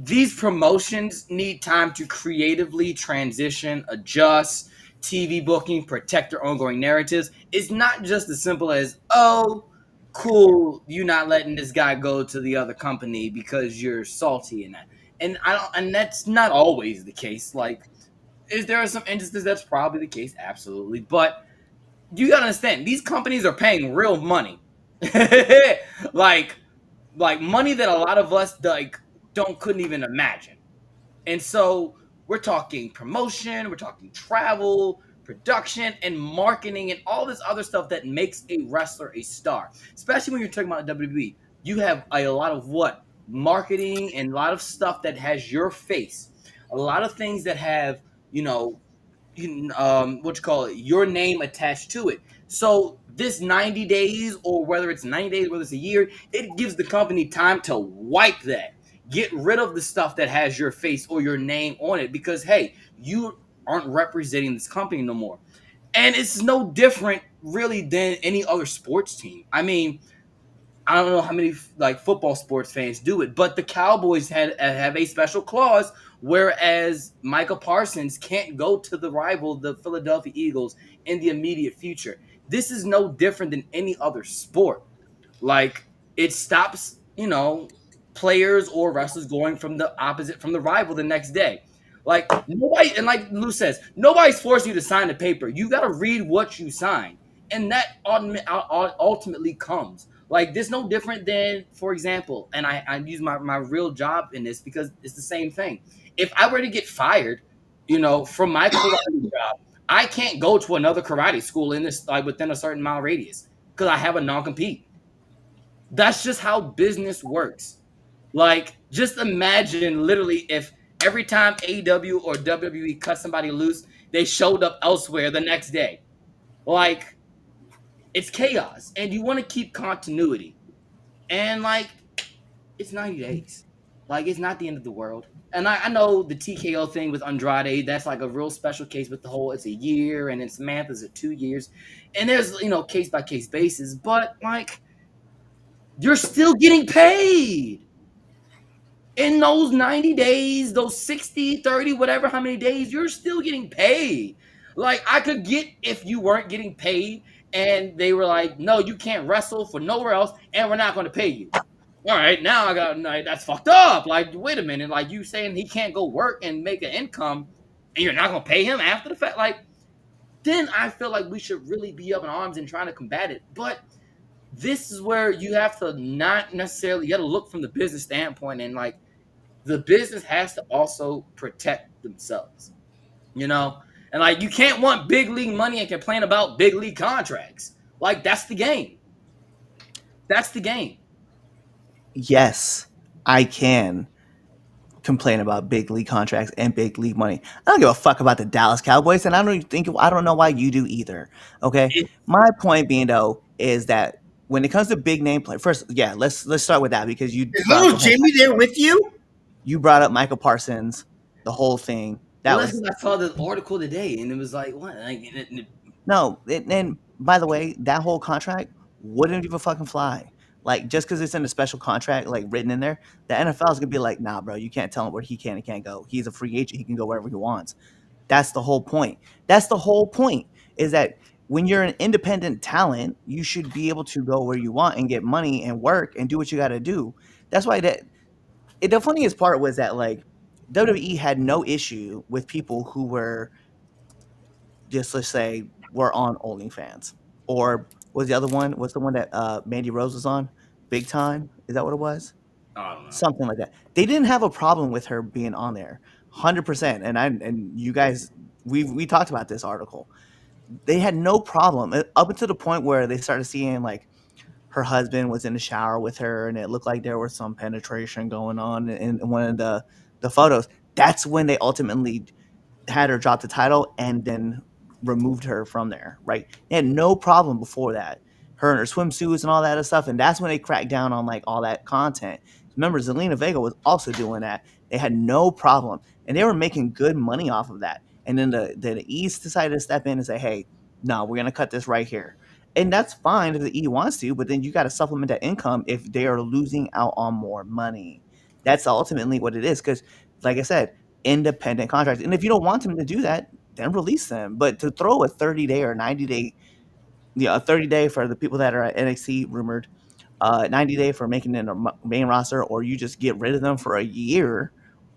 these promotions need time to creatively transition, adjust, TV booking, protect their ongoing narratives. It's not just as simple as, oh, cool, you not letting this guy go to the other company because you're salty and that. And I don't, and that's not always the case. Like, is there some instances that's probably the case? Absolutely. But you gotta understand, these companies are paying real money. like money that a lot of us like couldn't even imagine. And so we're talking promotion, we're talking travel, production, and marketing, and all this other stuff that makes a wrestler a star. Especially when you're talking about WWE, you have a lot of what marketing and a lot of stuff that has your face, a lot of things that have you know what you call it, your name attached to it. So this 90 days, or whether it's 90 days, whether it's a year, it gives the company time to wipe that. Get rid of the stuff that has your face or your name on it because hey, you aren't representing this company no more. And it's no different really than any other sports team. I mean, I don't know how many like football sports fans do it, but the Cowboys have a special clause whereas Michael Parsons can't go to the rival, the Philadelphia Eagles, in the immediate future. This is no different than any other sport. Like, it stops, players or wrestlers going from the rival the next day. Like, nobody, and like Lou says, nobody's forcing you to sign the paper. You got to read what you sign, and that ultimately comes. Like, this no different than, for example, and I use my real job in this because it's the same thing. If I were to get fired, from my karate job, I can't go to another karate school in this like within a certain mile radius because I have a non compete. That's just how business works. Like, just imagine literally if every time AEW or WWE cut somebody loose, they showed up elsewhere the next day. Like, it's chaos, and you want to keep continuity. And like, it's 90 days. Like, it's not the end of the world. And I know the TKO thing with Andrade, that's like a real special case with the whole it's a year, and then Samantha's at 2 years. And there's, case by case basis, but like, you're still getting paid in those 90 days, those 60, 30, whatever, how many days, you're still getting paid. Like, I could get if you weren't getting paid and they were like, no, you can't wrestle for nowhere else and we're not going to pay you. All right, now I got, like, that's fucked up. Like, wait a minute. Like, you saying he can't go work and make an income and you're not going to pay him after the fact? Like, then I feel like we should really be up in arms and trying to combat it. But this is where you have to not necessarily, you got to look from the business standpoint, and like, the business has to also protect themselves, and like, you can't want big league money and complain about big league contracts. Like, that's the game. That's the game. yes, I can complain about big league contracts and big league money. I don't give a fuck about the Dallas Cowboys, and I don't know why you do either. Okay, It, my point being though is that when it comes to big name play, first, yeah, let's start with that because Is little Jimmy there with you? you brought up Michael Parsons, the whole thing. That well, that's was what I saw the article today, and it was like, what? Like, no, and by the way, that whole contract wouldn't even fucking fly. Like, just because it's in a special contract, like written in there, the NFL is gonna be like, nah, bro, you can't tell him where he can and can't go. He's a free agent; he can go wherever he wants. That's the whole point. That's the whole point. Is that when you're an independent talent, you should be able to go where you want and get money and work and do what you got to do. That's why the funniest part was that, like, WWE had no issue with people who were just, let's say, were on OnlyFans, or was the other one? What's the one that Mandy Rose was on? Big Time? Is that what it was? I don't know. Something like that. They didn't have a problem with her being on there, 100%. And you guys, we talked about this article. They had no problem up until the point where they started seeing like her husband was in the shower with her, and it looked like there was some penetration going on in one of the photos. That's when they ultimately had her drop the title and then removed her from there, right? They had no problem before that. Her and her swimsuits and all that other stuff. And that's when they cracked down on like all that content. Remember, Zelina Vega was also doing that. They had no problem. And they were making good money off of that. And then the East decided to step in and say, hey, no, we're gonna cut this right here. And that's fine if the E wants to, but then you got to supplement that income if they are losing out on more money. That's ultimately what it is. Because, like I said, independent contracts. And if you don't want them to do that, then release them. But to throw a 30-day or 90-day, a 30-day for the people that are at NXT rumored, 90-day for making it a main roster, or you just get rid of them for a year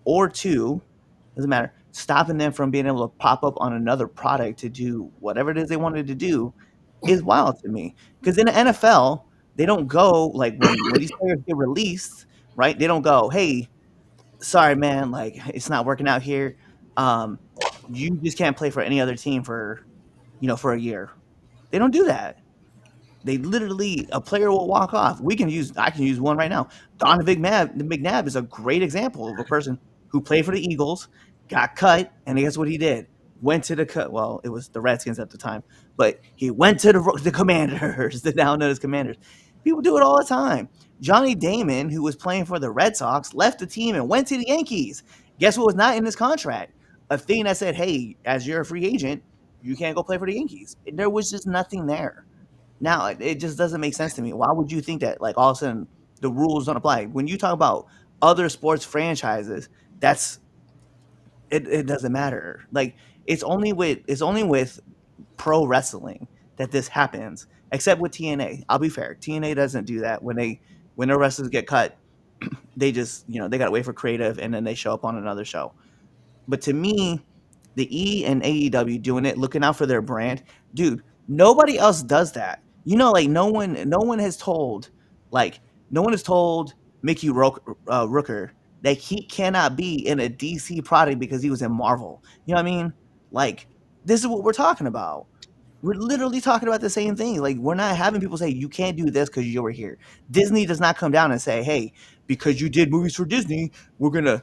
or two, doesn't matter. Stopping them from being able to pop up on another product to do whatever it is they wanted to do is wild to me. Because in the NFL, they don't go like when these players get released, right? They don't go, hey, sorry, man, like it's not working out here. Um, you just can't play for any other team for, for a year. They don't do that. They literally, a player will walk off. I can use one right now. Donovan McNabb is a great example of a person who played for the Eagles, got cut, and guess what he did? Went to the cut. Well, it was the Redskins at the time, but he went to the Commanders, the now known as Commanders. People do it all the time. Johnny Damon, who was playing for the Red Sox, left the team and went to the Yankees. Guess what was not in his contract? A thing that said, "Hey, as you're a free agent, you can't go play for the Yankees." There was just nothing there. Now it just doesn't make sense to me. Why would you think that like all of a sudden the rules don't apply? When you talk about other sports franchises, that's it doesn't matter. Like it's only with pro wrestling that this happens, except with TNA. I'll be fair. TNA doesn't do that when their wrestlers get cut, they just, they gotta wait for creative and then they show up on another show. But to me, the E and AEW doing it, looking out for their brand, dude. Nobody else does that. Like like no one has told Mickey Rooker that he cannot be in a DC product because he was in Marvel. You know what I mean? Like this is what we're talking about. We're literally talking about the same thing. Like we're not having people say you can't do this because you were here. Disney does not come down and say, "Hey, because you did movies for Disney, we're gonna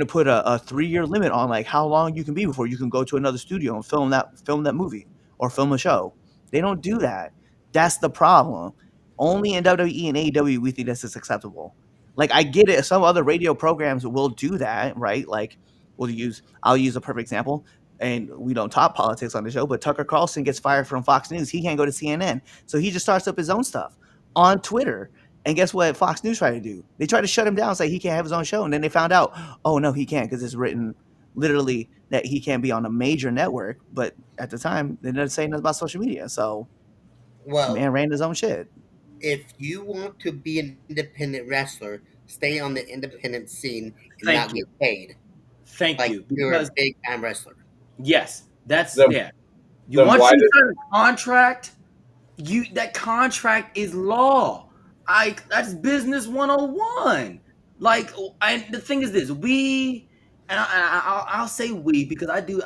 put a 3-year limit on like how long you can be before you can go to another studio and film that movie or film a show." They don't do that. That's the problem. Only in WWE and AEW we think this is acceptable. Like I get it. Some other radio programs will do that, right? Like I'll use a perfect example, and we don't talk politics on the show, but Tucker Carlson gets fired from Fox News. He can't go to CNN. So he just starts up his own stuff on Twitter. And guess what Fox News tried to do? They tried to shut him down, say he can't have his own show. And then they found out, oh, no, he can't because it's written literally that he can't be on a major network. But at the time, they didn't say nothing about social media. So Well, man ran his own shit. if you want to be an independent wrestler, stay on the independent scene and Thank not you. get paid Thank like you. you're a Because big time wrestler. yes, that's Then, yeah. You then once why you did sign a contract, that contract is law. That's business 101. Like, and the thing is this, I'll say we because I do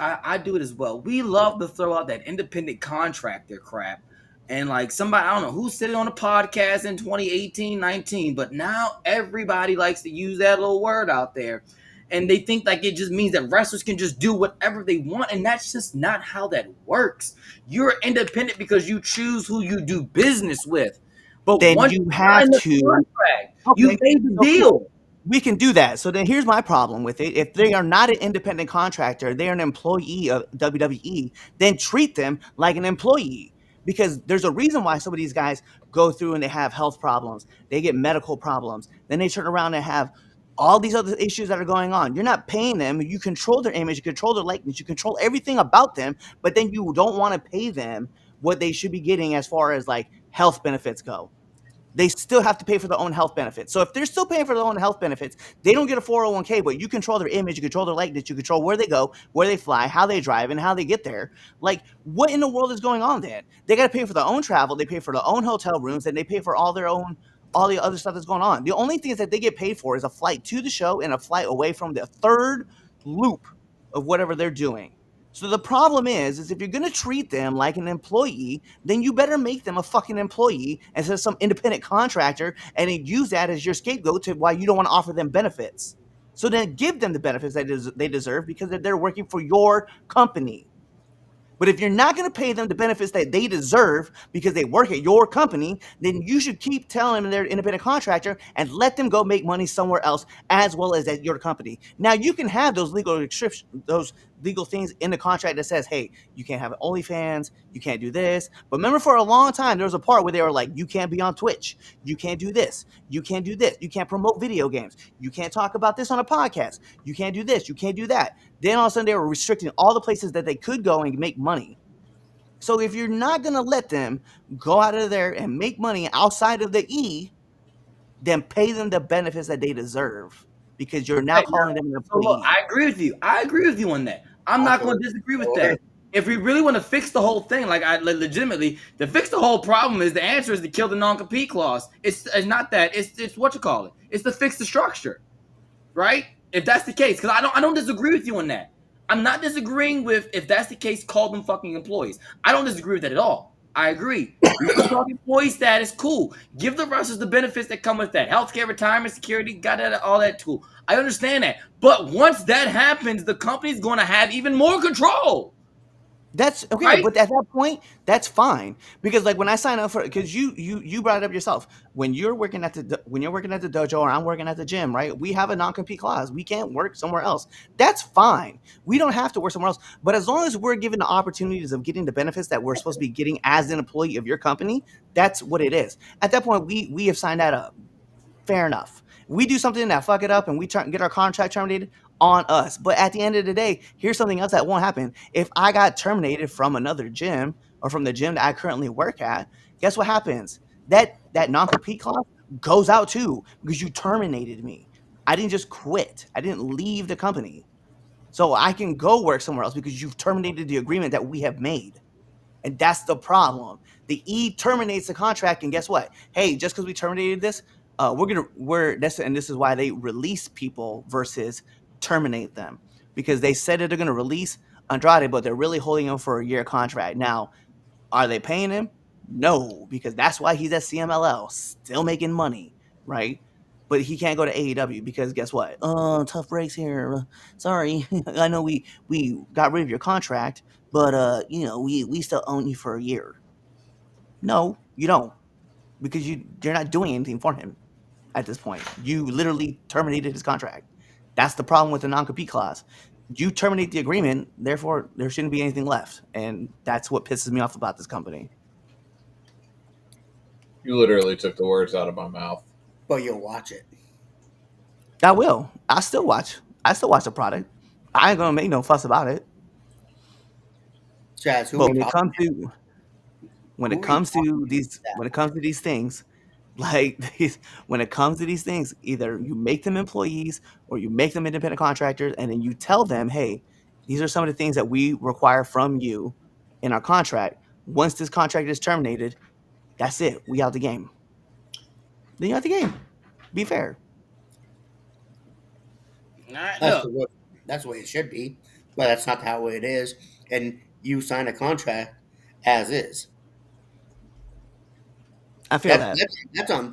it as well. We love to throw out that independent contractor crap. And like somebody, I don't know who said it on a podcast in 2018, 19, but now everybody likes to use that little word out there. And they think like it just means that wrestlers can just do whatever they want. And that's just not how that works. You're independent because you choose who you do business with. But Then once you you have sign the to. contract, you've Okay, made the so cool. deal. We can do that. So then here's my problem with it. If they are not an independent contractor, they're an employee of WWE, then treat them like an employee. Because there's a reason why some of these guys go through and they have health problems, they get medical problems, then they turn around and have all these other issues that are going on. You're not paying them. You control their image, you control their likeness, you control everything about them, but then you don't want to pay them what they should be getting as far as like health benefits go. they still have to pay for their own health benefits. So if they're still paying for their own health benefits, they don't get a 401k, but you control their image, you control their likeness, you control where they go, where they fly, how they drive, and how they get there. Like, what in the world is going on then? They got to pay for their own travel, they pay for their own hotel rooms, and they pay for all the other stuff that's going on. The only things that they get paid for is a flight to the show and a flight away from the third loop of whatever they're doing. So the problem is if you're going to treat them like an employee, then you better make them a fucking employee instead of some independent contractor and then use that as your scapegoat to why you don't want to offer them benefits. So then give them the benefits that they deserve because they're working for your company. But if you're not going to pay them the benefits that they deserve because they work at your company, then you should keep telling them they're an independent contractor and let them go make money somewhere else as well as at your company. Now, you can have those legal restrictions, those legal things in the contract that says, hey, you can't have OnlyFans, you can't do this. But remember, for a long time, there was a part where they were like, you can't be on Twitch, you can't do this, you can't do this, you can't promote video games, you can't talk about this on a podcast, you can't do this, you can't do that. Then all of a sudden they were restricting all the places that they could go and make money. So if you're not going to let them go out of there and make money outside of the E, then pay them the benefits that they deserve because you're now calling them an So look, employee. I agree with you. I agree with you on that. I'm not going to disagree with that. If we really want to fix the whole thing, like legitimately, to fix the whole problem is the answer is to kill the non-compete clause. It's not that. It's what you call it. It's to fix the structure, right? If that's the case, because I don't disagree with you on that. I'm not disagreeing with if that's the case, call them fucking employees. I don't disagree with that at all. I agree. You can talk employee status, cool. Give the wrestlers the benefits that come with that. Healthcare, retirement, security, got that, all that too. I understand that. But once that happens, the company's going to have even more control. That's okay, Right? but at that point, that's fine because like when I sign up for, because you brought it up yourself, when you're working at the dojo or I'm working at the gym, right? We have a non compete clause. We can't work somewhere else. That's fine. We don't have to work somewhere else. But as long as we're given the opportunities of getting the benefits that we're supposed to be getting as an employee of your company, that's what it is. At that point, we have signed that up. Fair enough. We do something that fuck it up and we get our contract terminated on us. But at the end of the day, here's something else that won't happen. If I got terminated from another gym or from the gym that I currently work at, guess what happens? That non-compete clause goes out too because you terminated me. I didn't just quit. I didn't leave the company. So I can go work somewhere else because you've terminated the agreement that we have made. And that's the problem. The E terminates the contract, and guess what? Hey, just because we terminated this, this is why they release people versus terminate them, because they said that they're going to release Andrade, but they're really holding him for a year contract. Now, are they paying him? No, because that's why he's at CMLL, still making money, right? But he can't go to AEW because guess what? Tough breaks here. Sorry, I know we got rid of your contract, but we still own you for a year. No, you don't, because you're not doing anything for him at this point. You literally terminated his contract. That's the problem with the non-compete clause. You terminate the agreement, therefore there shouldn't be anything left, and that's what pisses me off about this company. You literally took the words out of my mouth. But you'll watch it. I will. I still watch the product. I ain't gonna make no fuss about it. Chaz, But when it comes to these things, like when it comes to these things, either you make them employees or you make them independent contractors, and then you tell them, hey, these are some of the things that we require from you in our contract. Once this contract is terminated, that's it. We out the game. Then you out the game. Be fair. That's the way it should be, but that's not how it is. And you sign a contract as is. I feel that.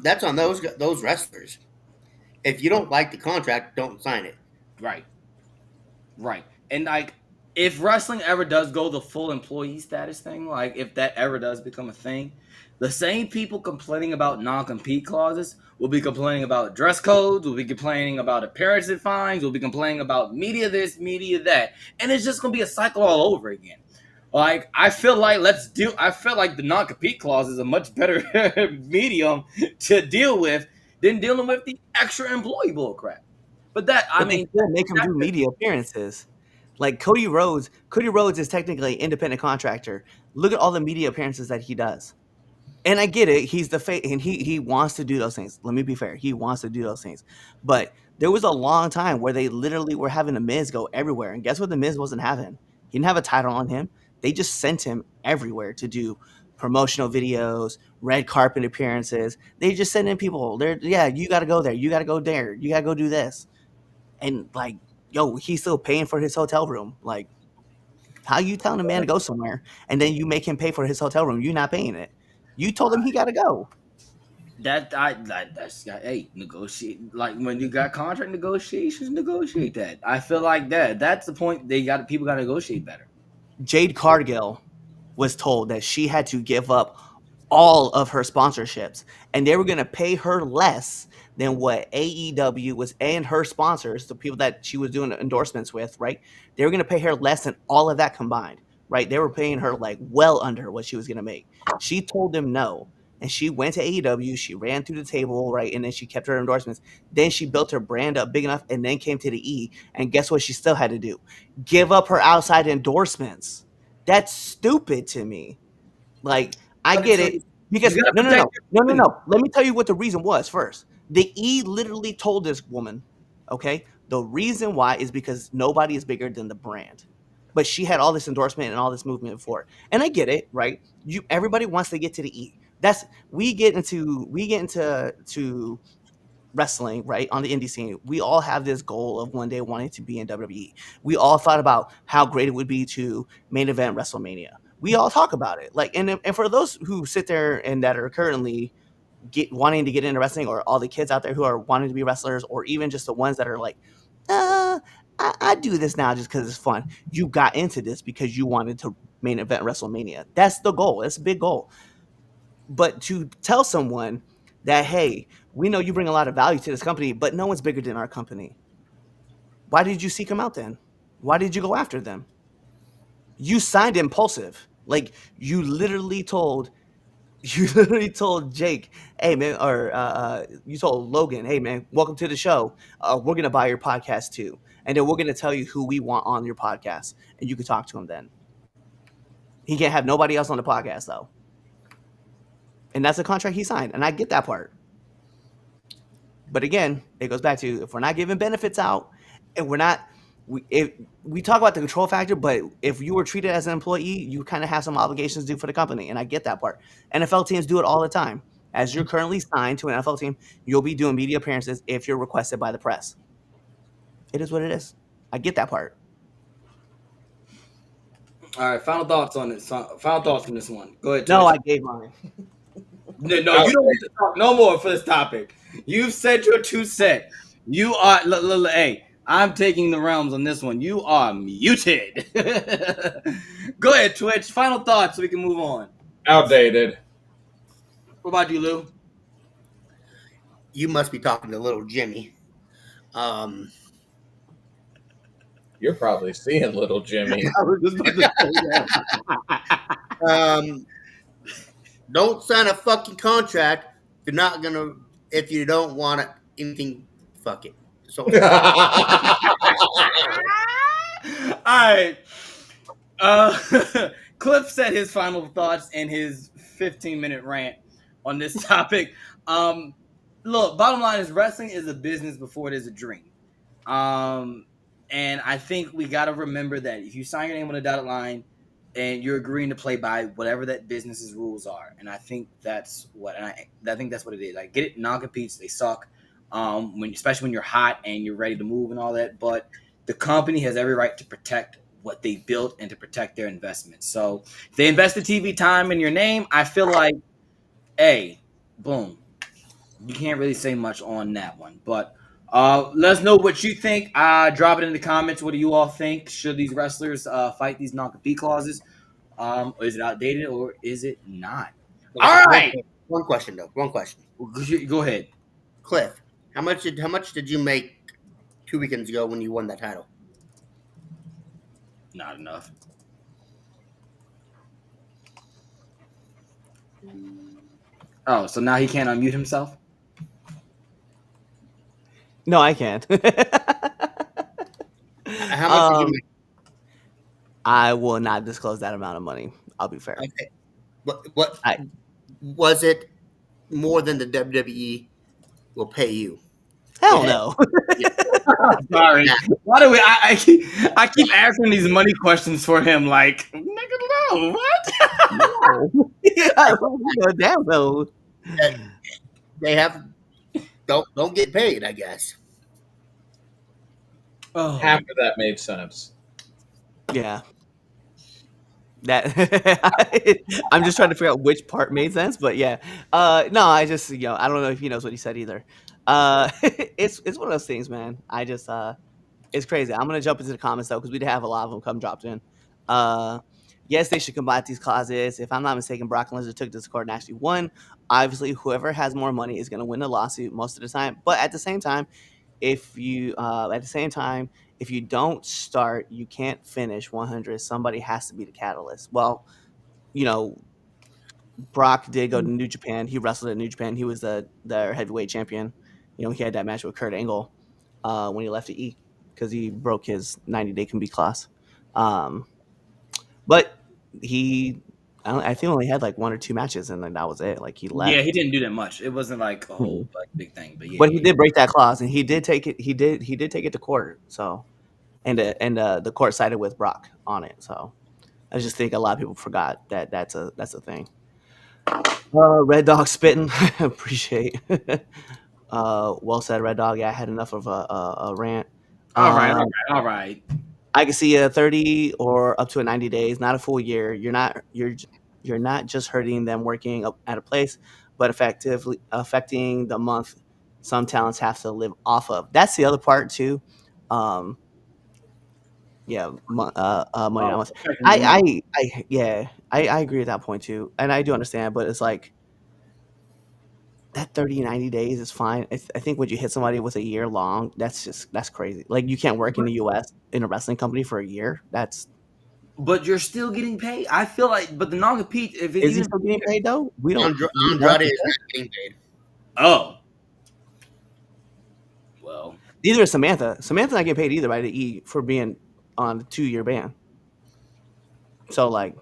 That's on those wrestlers. If you don't like the contract, don't sign it. Right. And like, if wrestling ever does go the full employee status thing, like if that ever does become a thing, the same people complaining about non-compete clauses will be complaining about dress codes, will be complaining about appearance fines, will be complaining about media this, media that, and it's just gonna be a cycle all over again. Like, I feel like the non-compete clause is a much better medium to deal with than dealing with the extra employee bullcrap. But they still make him do media appearances. Like Cody Rhodes is technically an independent contractor. Look at all the media appearances that he does. And I get it. He's the face, and he wants to do those things. Let me be fair. He wants to do those things. But there was a long time where they literally were having the Miz go everywhere. And guess what? The Miz wasn't having. He didn't have a title on him. They just sent him everywhere to do promotional videos, red carpet appearances. They just sent in people. Yeah, you got to go there. You got to go there. You got to go do this. And like, yo, he's still paying for his hotel room. Like, how you telling a man to go somewhere and then you make him pay for his hotel room? You're not paying it. You told him he got to go. Hey, negotiate. Like when you got contract negotiations, negotiate that. I feel like that's the point. People got to negotiate better. Jade Cargill was told that she had to give up all of her sponsorships and they were going to pay her less than what AEW was and her sponsors, the people that she was doing endorsements with, right? They were going to pay her less than all of that combined, right? They were paying her like well under what she was going to make. She told them no. And she went to AEW, she ran through the table, right? And then she kept her endorsements. Then she built her brand up big enough and then came to the E. And guess what she still had to do? Give up her outside endorsements. That's stupid to me. Like, I But get so it because you got to no, no, protect no, your no, no, company. no. Let me tell you what the reason was first. The E literally told this woman, okay, the reason why is because nobody is bigger than the brand. But she had all this endorsement and all this movement before, and I get it, right? Everybody wants to get to the E. That's we get into to wrestling, right? On the indie scene, we all have this goal of one day wanting to be in WWE. We all thought about how great it would be to main event WrestleMania. We all talk about it. Like, and for those who sit there and that are currently wanting to get into wrestling, or all the kids out there who are wanting to be wrestlers, or even just the ones that are like, I do this now just because it's fun. You got into this because you wanted to main event WrestleMania. That's the goal. It's a big goal. But to tell someone that, hey, we know you bring a lot of value to this company, but no one's bigger than our company. Why did you seek them out then? Why did you go after them? You signed impulsive. Like, you literally told Jake, hey man, or you told Logan, hey man, welcome to the show. We're gonna buy your podcast too, and then we're gonna tell you who we want on your podcast, and you can talk to him then. He can't have nobody else on the podcast though, and that's a contract he signed, and I get that part. But again, it goes back to, if we're not giving benefits out, and we talk about the control factor, but if you were treated as an employee, you kind of have some obligations to do for the company, and I get that part. NFL teams do it all the time. As you're currently signed to an NFL team, you'll be doing media appearances if you're requested by the press. It is what it is. I get that part. All right, final thoughts on this. Final thoughts on this one. Go ahead. No, Twitch. I gave mine. No, you don't need to talk no more for this topic. You've said your two cent. You are, hey, I'm taking the realms on this one. You are muted. Go ahead, Twitch. Final thoughts so we can move on. Outdated. What about you, Lou? You must be talking to little Jimmy. You're probably seeing little Jimmy. I was just about to say that. Don't sign a fucking contract if you don't want anything. Fuck it. So All right. Cliff said his final thoughts in his 15-minute rant on this topic. Look, bottom line is wrestling is a business before it is a dream. And I think we got to remember that if you sign your name on a dotted line and you're agreeing to play by whatever that business's rules are, and I think that's what I think that's what it is. I get it, non-competes, they suck. Especially when you're hot and you're ready to move and all that, but the company has every right to protect what they built and to protect their investments. So if they invest the TV time in your name, I feel like, hey, boom. You can't really say much on that one. But let us know what you think. Drop it in the comments. What do you all think? Should these wrestlers fight these non-compete clauses? Or is it outdated or is it not? All right. One question though. One question. Go ahead. Cliff, how much did you make 2 weekends ago when you won that title? Not enough. Oh, so now he can't unmute himself? No, I can't. How much did you make? I will not disclose that amount of money. I'll be fair. Okay. What? Was it more than the WWE will pay you? Hell Yeah. no. Yeah. Sorry. Yeah. Why do I keep asking these money questions for him? Like, nigga, no, what? No. Yeah, damn no. That they have don't get paid, I guess. Oh, Half of that made sense. Yeah. That I'm just trying to figure out which part made sense, but yeah. No, I just I don't know if he knows what he said either. It's one of those things, man. I just it's crazy. I'm gonna jump into the comments though because we did have a lot of them come dropped in. Uh, yes, they should combine these clauses. If I'm not mistaken, Brock Lesnar took this to court and actually won. Obviously, whoever has more money is gonna win the lawsuit most of the time. But at the same time, if you don't start, you can't finish 100. Somebody has to be the catalyst. Well, you know, Brock did go to New Japan. He wrestled at New Japan. He was the heavyweight champion. He had that match with Kurt Angle when he left the E because he broke his 90-day can be clause. Um, but he, I think only had like one or two matches, and then that was it. Like he yeah, left. he didn't do that much. It wasn't like a whole Mhm. like big thing, but yeah, But he yeah. did break that clause, and he did take it. He did take it to court. So the court sided with Brock on it. So I just think a lot of people forgot that that's a thing. Red Dog spitting. Appreciate. Well said, Red Dog. Yeah, I had enough of a rant. All right, Uh, all right. I can see a 30 or up to a 90 days, not a full year. You're not just hurting them working up at a place, but effectively affecting the month some talents have to live off of. That's the other part too. Um, yeah, money not Oh, month. affecting the month. I agree with that point too, and I do understand, but it's like that 30 90 days is fine. I think when you hit somebody with a year long, that's crazy. Like you can't work in the U.S. in a wrestling company for a year. That's But you're still getting paid. I feel like, but the non-compete, if it Is he even still getting paid though? We don't. We know Andrade for is sure. not getting paid. oh well, Neither is Samantha. Samantha's not getting paid either by the E for being on a 2-year ban. So like,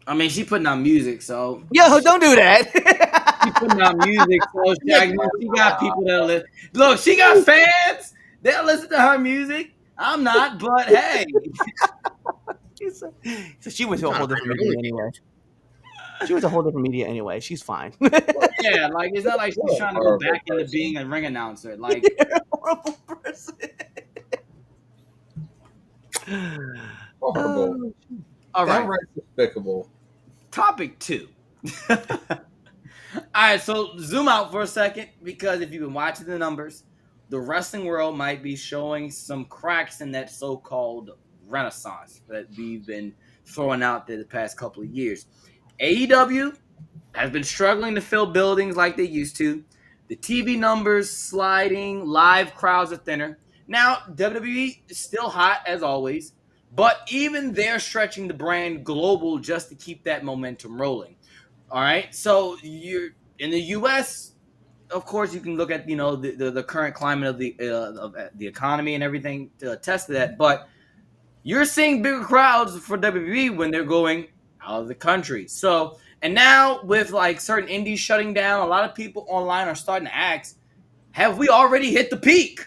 I mean, she putting out music, so yo, don't do she putting out that. music, so she got people that listen. Look, she got fans that listen to her music. I'm not, but hey, So she went to a Trying whole to find different her media only anyway. She went to a whole different media anyway. She's fine. yeah, like it's not like she's What a trying to go horrible back into person. being a ring announcer. Like, You're a horrible person. Horrible. all right, Downright despicable. topic 2. All right, so zoom out for a second because if you've been watching the numbers, the wrestling world might be showing some cracks in that so-called renaissance that we've been throwing out there the past couple of years. AEW has been struggling to fill buildings like they used to. The TV numbers sliding, live crowds are thinner. Now, WWE is still hot as always, but even they're stretching the brand global just to keep that momentum rolling. All right. So you're in the U.S. Of course, you can look at the current climate of the economy and everything to attest to that. But you're seeing bigger crowds for WWE when they're going out of the country. So and now with like certain indies shutting down, a lot of people online are starting to ask, have we already hit the peak?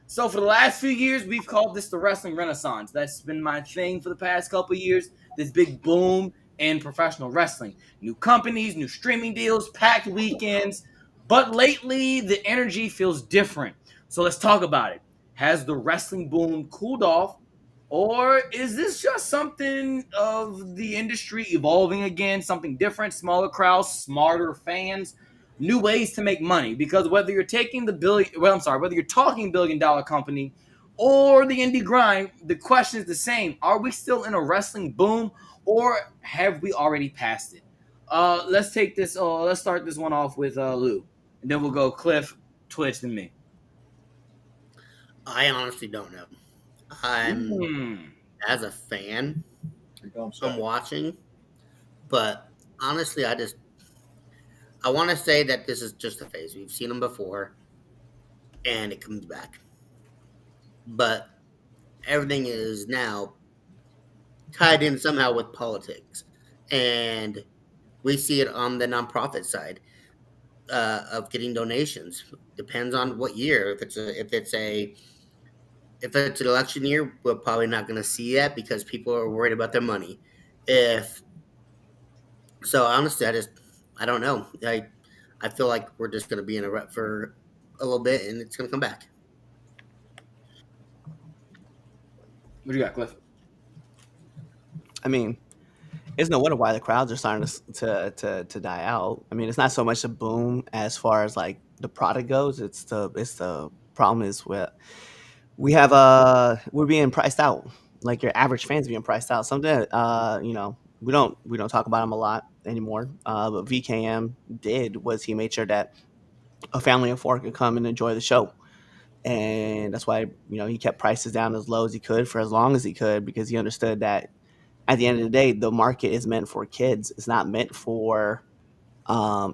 So for the last few years, we've called this the wrestling renaissance. That's been my thing for the past couple of years. This big boom in professional wrestling. New companies, new streaming deals, packed weekends. But lately, the energy feels different. So let's talk about it. Has the wrestling boom cooled off? Or is this just something of the industry evolving again, something different, smaller crowds, smarter fans, new ways to make money? Because whether you're taking whether you're talking $1 billion company or the indie grind, the question is the same. Are we still in a wrestling boom or have we already passed it? Let's start this one off with Lou. And then we'll go Cliff, Twitch, and me. I honestly don't know. I'm Hmm. as a fan, You know what I'm I'm saying? watching, but honestly, I want to say that this is just a phase. We've seen them before, and it comes back. But everything is now tied in somehow with politics, and we see it on the nonprofit side of getting donations. Depends on what year. If it's an election year, we're probably not going to see that because people are worried about their money. If so, honestly, I don't know. I feel like we're just going to be in a rut for a little bit, and it's going to come back. What you got, Cliff? I mean, it's no wonder why the crowds are starting to die out. I mean, it's not so much a boom as far as like the product goes. It's the problem is with we're being priced out. Like your average fans being priced out. Something that we don't talk about him a lot anymore. But VKM did was he made sure that a family of four could come and enjoy the show. And that's why he kept prices down as low as he could for as long as he could, because he understood that at the end of the day, the market is meant for kids. It's not meant for your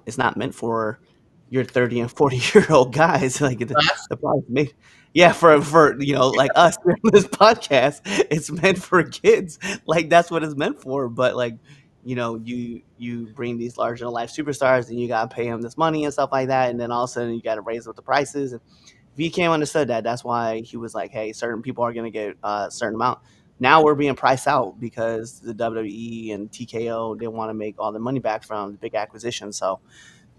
30 and 40-year-old guys. Like the product made, yeah, for like us on this podcast, it's meant for kids. Like that's what it's meant for. But like you bring these larger than life superstars and you gotta pay them this money and stuff like that, and then all of a sudden you gotta raise up the prices. And VCam understood that. That's why he was like, hey, certain people are gonna get a certain amount. Now we're being priced out because the WWE and TKO, they want to make all the money back from the big acquisition. So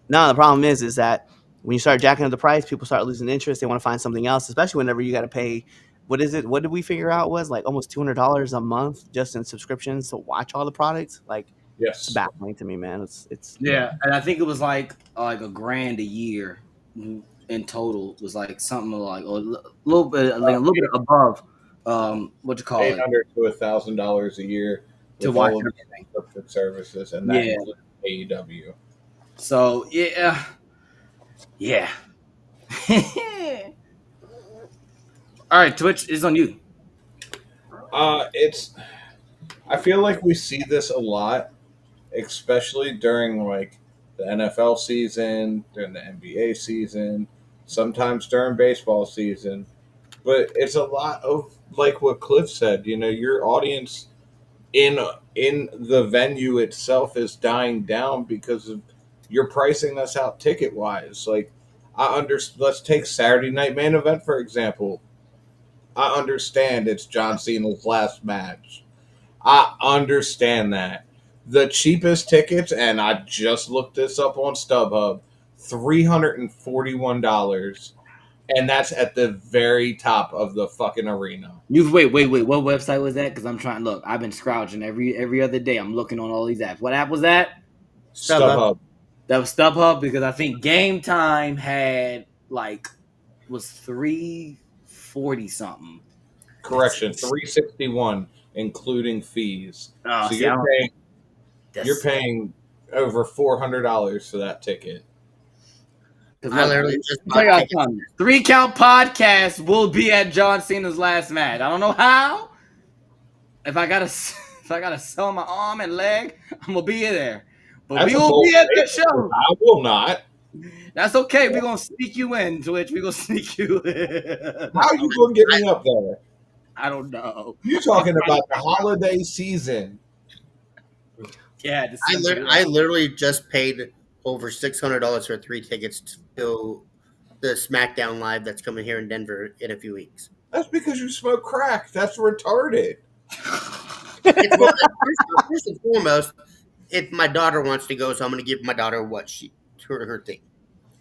now the problem is that when you start jacking up the price, people start losing interest. They want to find something else, especially whenever you got to pay. What is it? What did we figure out was like almost $200 a month just in subscriptions to watch all the products? Like it's Yes. baffling to me, man. It's Yeah, and I think it was like $1,000 a year in total. Was like something like a little bit above what you call it $800 to $1,000 a year to with watch all of the everything. subscription services, and that Yeah. includes AEW. So yeah. All right, Twitch is on you. It's. I feel like we see this a lot, especially during like the NFL season, during the NBA season, sometimes during baseball season. But it's a lot of like what Cliff said. Your audience in in the venue itself is dying down because of your pricing that's out ticket wise. Like let's take Saturday Night Main Event for example. I understand it's John Cena's last match. I understand that. The cheapest tickets, and I just looked this up on StubHub, $341, and that's at the very top of the fucking arena. You wait. What website was that? Because I'm trying. Look, I've been scrounging every other day. I'm looking on all these apps. What app was that? StubHub. That was StubHub, because I think Game Time was 340 something. Correction, 361 including fees. Oh, So see, I don't- you're paying over $400 for that ticket. I literally just bought check out tickets. something. 3 Count Podcast will be at John Cena's last match. I don't know how. If I gotta sell my arm and leg, I'm gonna be there. But That's we a will bold be at the statement. show. I will not. That's okay. We're gonna sneak you in, Twitch. We're gonna sneak you in. How are you going to get me up there? I don't know. You're talking about the holiday season. Yeah, I literally just paid over $600 for 3 tickets to the SmackDown Live that's coming here in Denver in a few weeks. That's because you smoke crack. That's retarded. First and foremost, if my daughter wants to go, so I'm going to give my daughter her thing.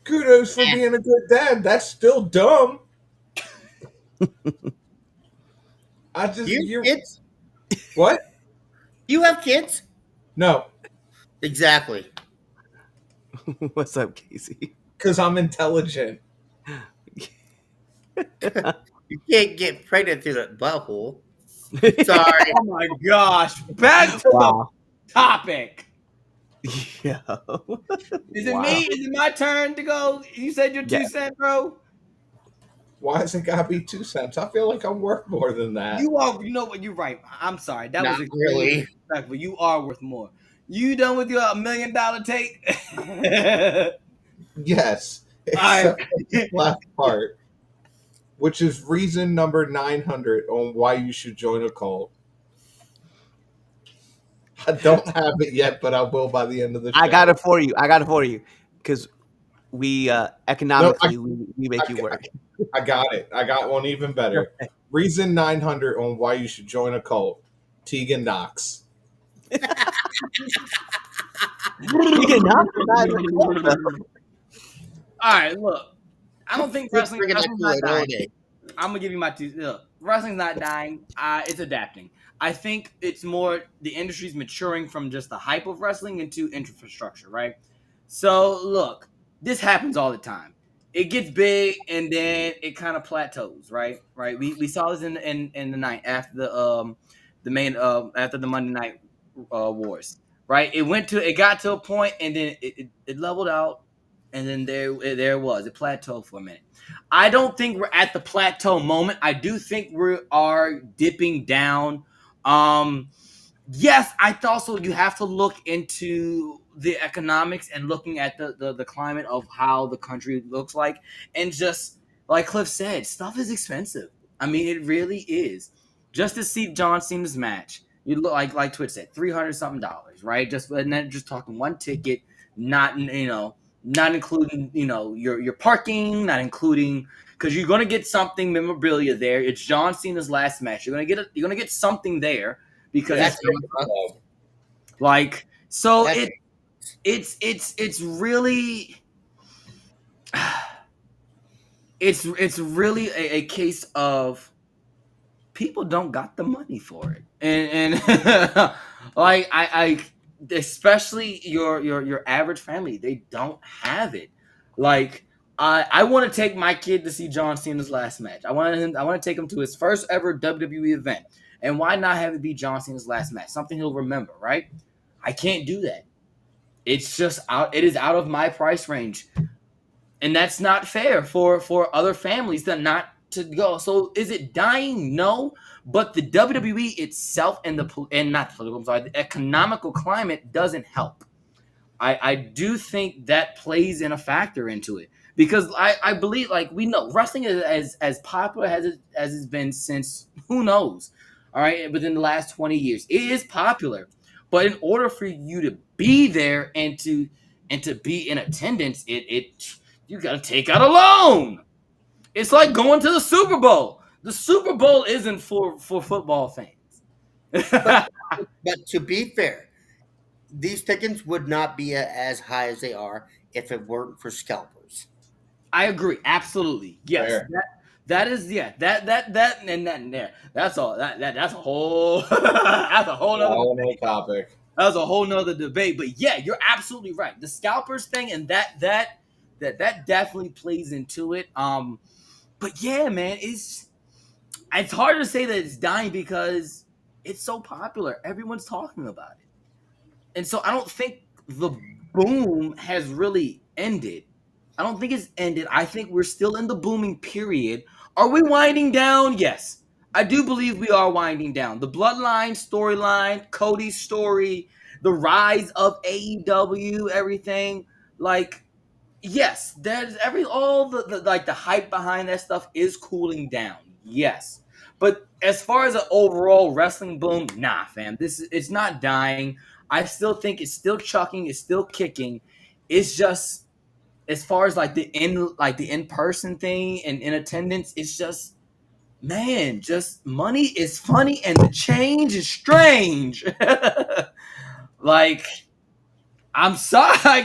Kudos for being a good dad. That's still dumb. You have kids? What? You have kids? No, Exactly. What's up, Casey? because I'm intelligent. You can't get pregnant through the butthole. Sorry. Oh my gosh! Back to Wow. the topic. Yeah. Is it me? Is it my turn to go? You said your 2 cents, bro. Why has it got to be 2 cents? I feel like I'm worth more than that. You are. You know what? You're right. I'm sorry. That Not was really. respectful. You are worth more. You done with your $1 million take? Yes, I- except for this last part, which is reason number 900 on why you should join a cult. I don't have it yet, but I will by the end of the show. I got it for you. I got it for you. Because we No, economically we make you I, work. I got it. I got one even better. Reason 900 on why you should join a cult. Tegan Knox. You can knock it out of the court, though. All right, look. I don't think Quit drinking that wrestling's not Kool-Aid all dying. day. I'm gonna give you my two. Look, wrestling's not dying. It's adapting. I think it's more the industry's maturing from just the hype of wrestling into infrastructure, right? So look, this happens all the time. It gets big and then it kind of plateaus, right? Right. We saw this in the night after the main after the Monday night wars, right? It got to a point and then it leveled out and then there it was. It plateaued for a minute. I don't think we're at the plateau moment. I do think we are dipping down. Um, yes, also you have to look into the economics and looking at the climate of how the country looks like, and just like Cliff said, stuff is expensive. I mean, it really is. Just to see John Cena's match, you look like Twitch said, $300 something, right? Just and then just talking one ticket, not not including your parking, not including because you're gonna get something memorabilia there. It's John Cena's last match. You're gonna get something there because That's like so That's it's really it's really a case of people don't got the money for it, and like I especially your average family, they don't have it. Like I want to take my kid to see John Cena's last match. I want to take him to his first ever WWE event, and why not have it be John Cena's last match, something he'll remember, right? I can't do that. It's just out. It is out of my price range, and that's not fair for other families that not to go. So is it dying? No, but the WWE itself and not the political, I'm sorry, the economical climate doesn't help. I do think that plays in a factor into it because I believe like we know wrestling is as popular as it's been since who knows, all right, within the last 20 years it is popular, but in order for you to be there and to be in attendance, it you got to take out a loan. It's like going to the Super Bowl. The Super Bowl isn't for football fans. But to be fair, these tickets would not be as high as they are if it weren't for scalpers. I agree. Absolutely. Yes. Fair. That is that and there. That's all. That's a whole that's a whole nother All no topic. that's a whole nother debate. But yeah, you're absolutely right. The scalpers thing and that definitely plays into it. But yeah, man, it's hard to say that it's dying because it's so popular. Everyone's talking about it. And so I don't think the boom has really ended. I don't think it's ended. I think we're still in the booming period. Are we winding down? Yes. I do believe we are winding down. The Bloodline storyline, Cody's story, the rise of AEW, everything. Like, yes, there's all the like the hype behind that stuff is cooling down. Yes. But as far as an overall wrestling boom, nah, fam. It's not dying. I still think it's still chucking, it's still kicking. It's just as far as the in person thing and in attendance, it's just man, just money is funny and the change is strange. Like I'm sorry,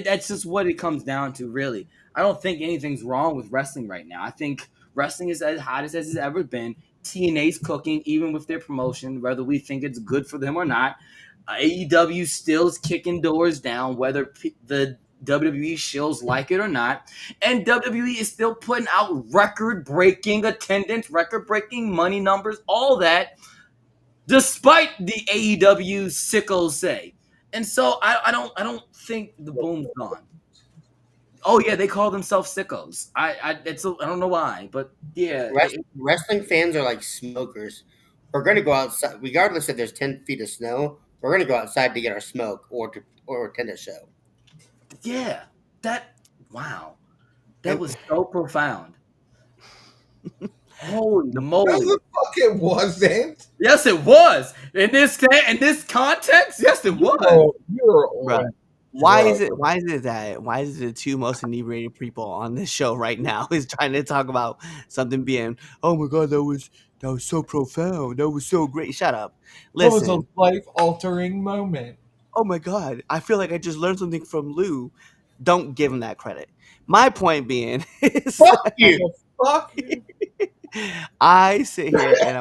that's just what it comes down to, really. I don't think anything's wrong with wrestling right now. I think wrestling is as hot as it's ever been. TNA's cooking, even with their promotion, whether we think it's good for them or not. AEW still is kicking doors down, whether the WWE shills like it or not. And WWE is still putting out record breaking attendance, record breaking money numbers, all that, despite the AEW sickos say. And so I don't think the boom's gone. Oh yeah, they call themselves sickos. I don't know why, but yeah, Wrestling fans are like smokers. We're going to go outside, regardless if there's 10 feet of snow. We're going to go outside to get our smoke or attend a show. yeah, that wow, that And was so profound. Holy No, moly! the fuck it wasn't. Yes, it was. In this context, yes, it was. You're Bruh. on Why is drugs. it? Why is it that? Why is it the two most inebriated people on this show right now is trying to talk about something being? Oh my god, that was so profound. That was so great. Shut up. That was a Listen. life-altering moment. Oh my god, I feel like I just learned something from Lou. Don't give him that credit. My point being is Fuck you. Fuck you. I sit here and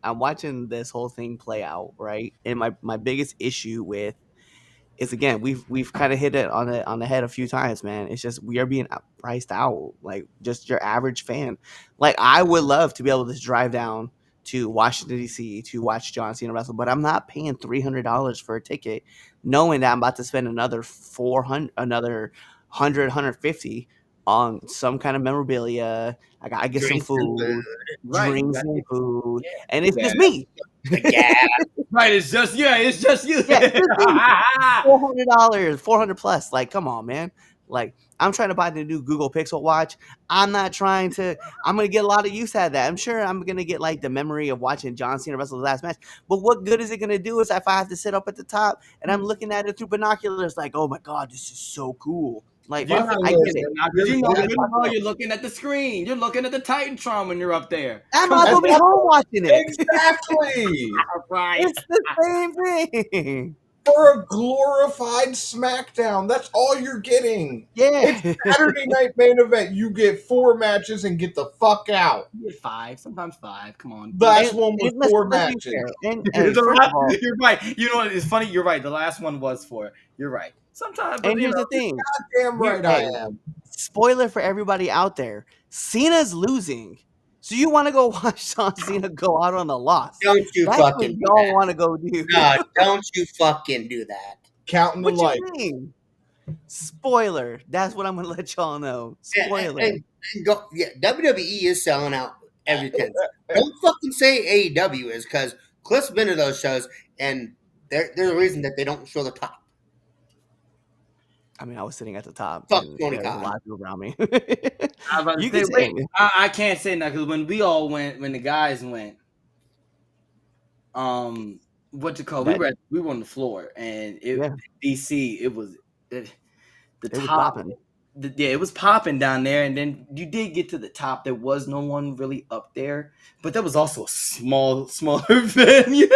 I'm watching this whole thing play out, right? And my biggest issue with is, again, we've kind of hit it on the head a few times, man. It's just we are being priced out, like just your average fan. Like, I would love to be able to drive down to Washington D.C. to watch John Cena wrestle, but I'm not paying $300 for a ticket, knowing that I'm about to spend another 400, another 150 on some kind of memorabilia. I get some Drinks and food, Right. drinks and food, Yeah. and it's just Yeah. me. the gas. Right. It's just you. Yeah, it's just me. $400, 400 plus. Like, come on, man. Like, I'm trying to buy the new Google Pixel watch. I'm not trying to. I'm gonna get a lot of use out of that. I'm sure I'm gonna get like the memory of watching John Cena wrestle the last match. But what good is it gonna do is if I have to sit up at the top and I'm looking at it through binoculars, like, oh my god, this is so cool. Like, You know, I get it. Because you know What are you good talking well about? you're looking at the screen. You're looking at the Titantron when you're up there. I'm Come not on, gonna be home watching it. Exactly. right. It's the same thing. For a glorified SmackDown. That's all you're getting. Yeah. It's Saturday Night Main Event. You get 4 matches and get the fuck out. You get 5, sometimes 5. Come on. Last And, one was and 4 let's be matches. fair. And The first last- of all, you're right. You know what? It's funny. You're right. The last one was 4. You're right. Sometimes, but and you here's know, the thing. Damn right I am. Spoiler for everybody out there: Cena's losing. So you want to go watch John Cena go out on a loss? Don't you That's what fucking do y'all that. want to go do. No, don't you fucking do that. Counting the What light. you mean? Spoiler. That's what I'm gonna let y'all know. Spoiler. And go, yeah, WWE is selling out every 10th. Don't fucking say AEW is, because Cliff's been to those shows, and there's a reason that they don't show the top. I mean, I was sitting at the top. Fuck And Tony there was a Khan. lot of people around me. I was about to You say, can wait, say, I can't say that because when we all went, when the guys went, what you call? That- We were on the floor, and Yeah. DC. It was the it was top. popping. Yeah, it was popping down there, and then you did get to the top. There was no one really up there, but there was also a smaller venue.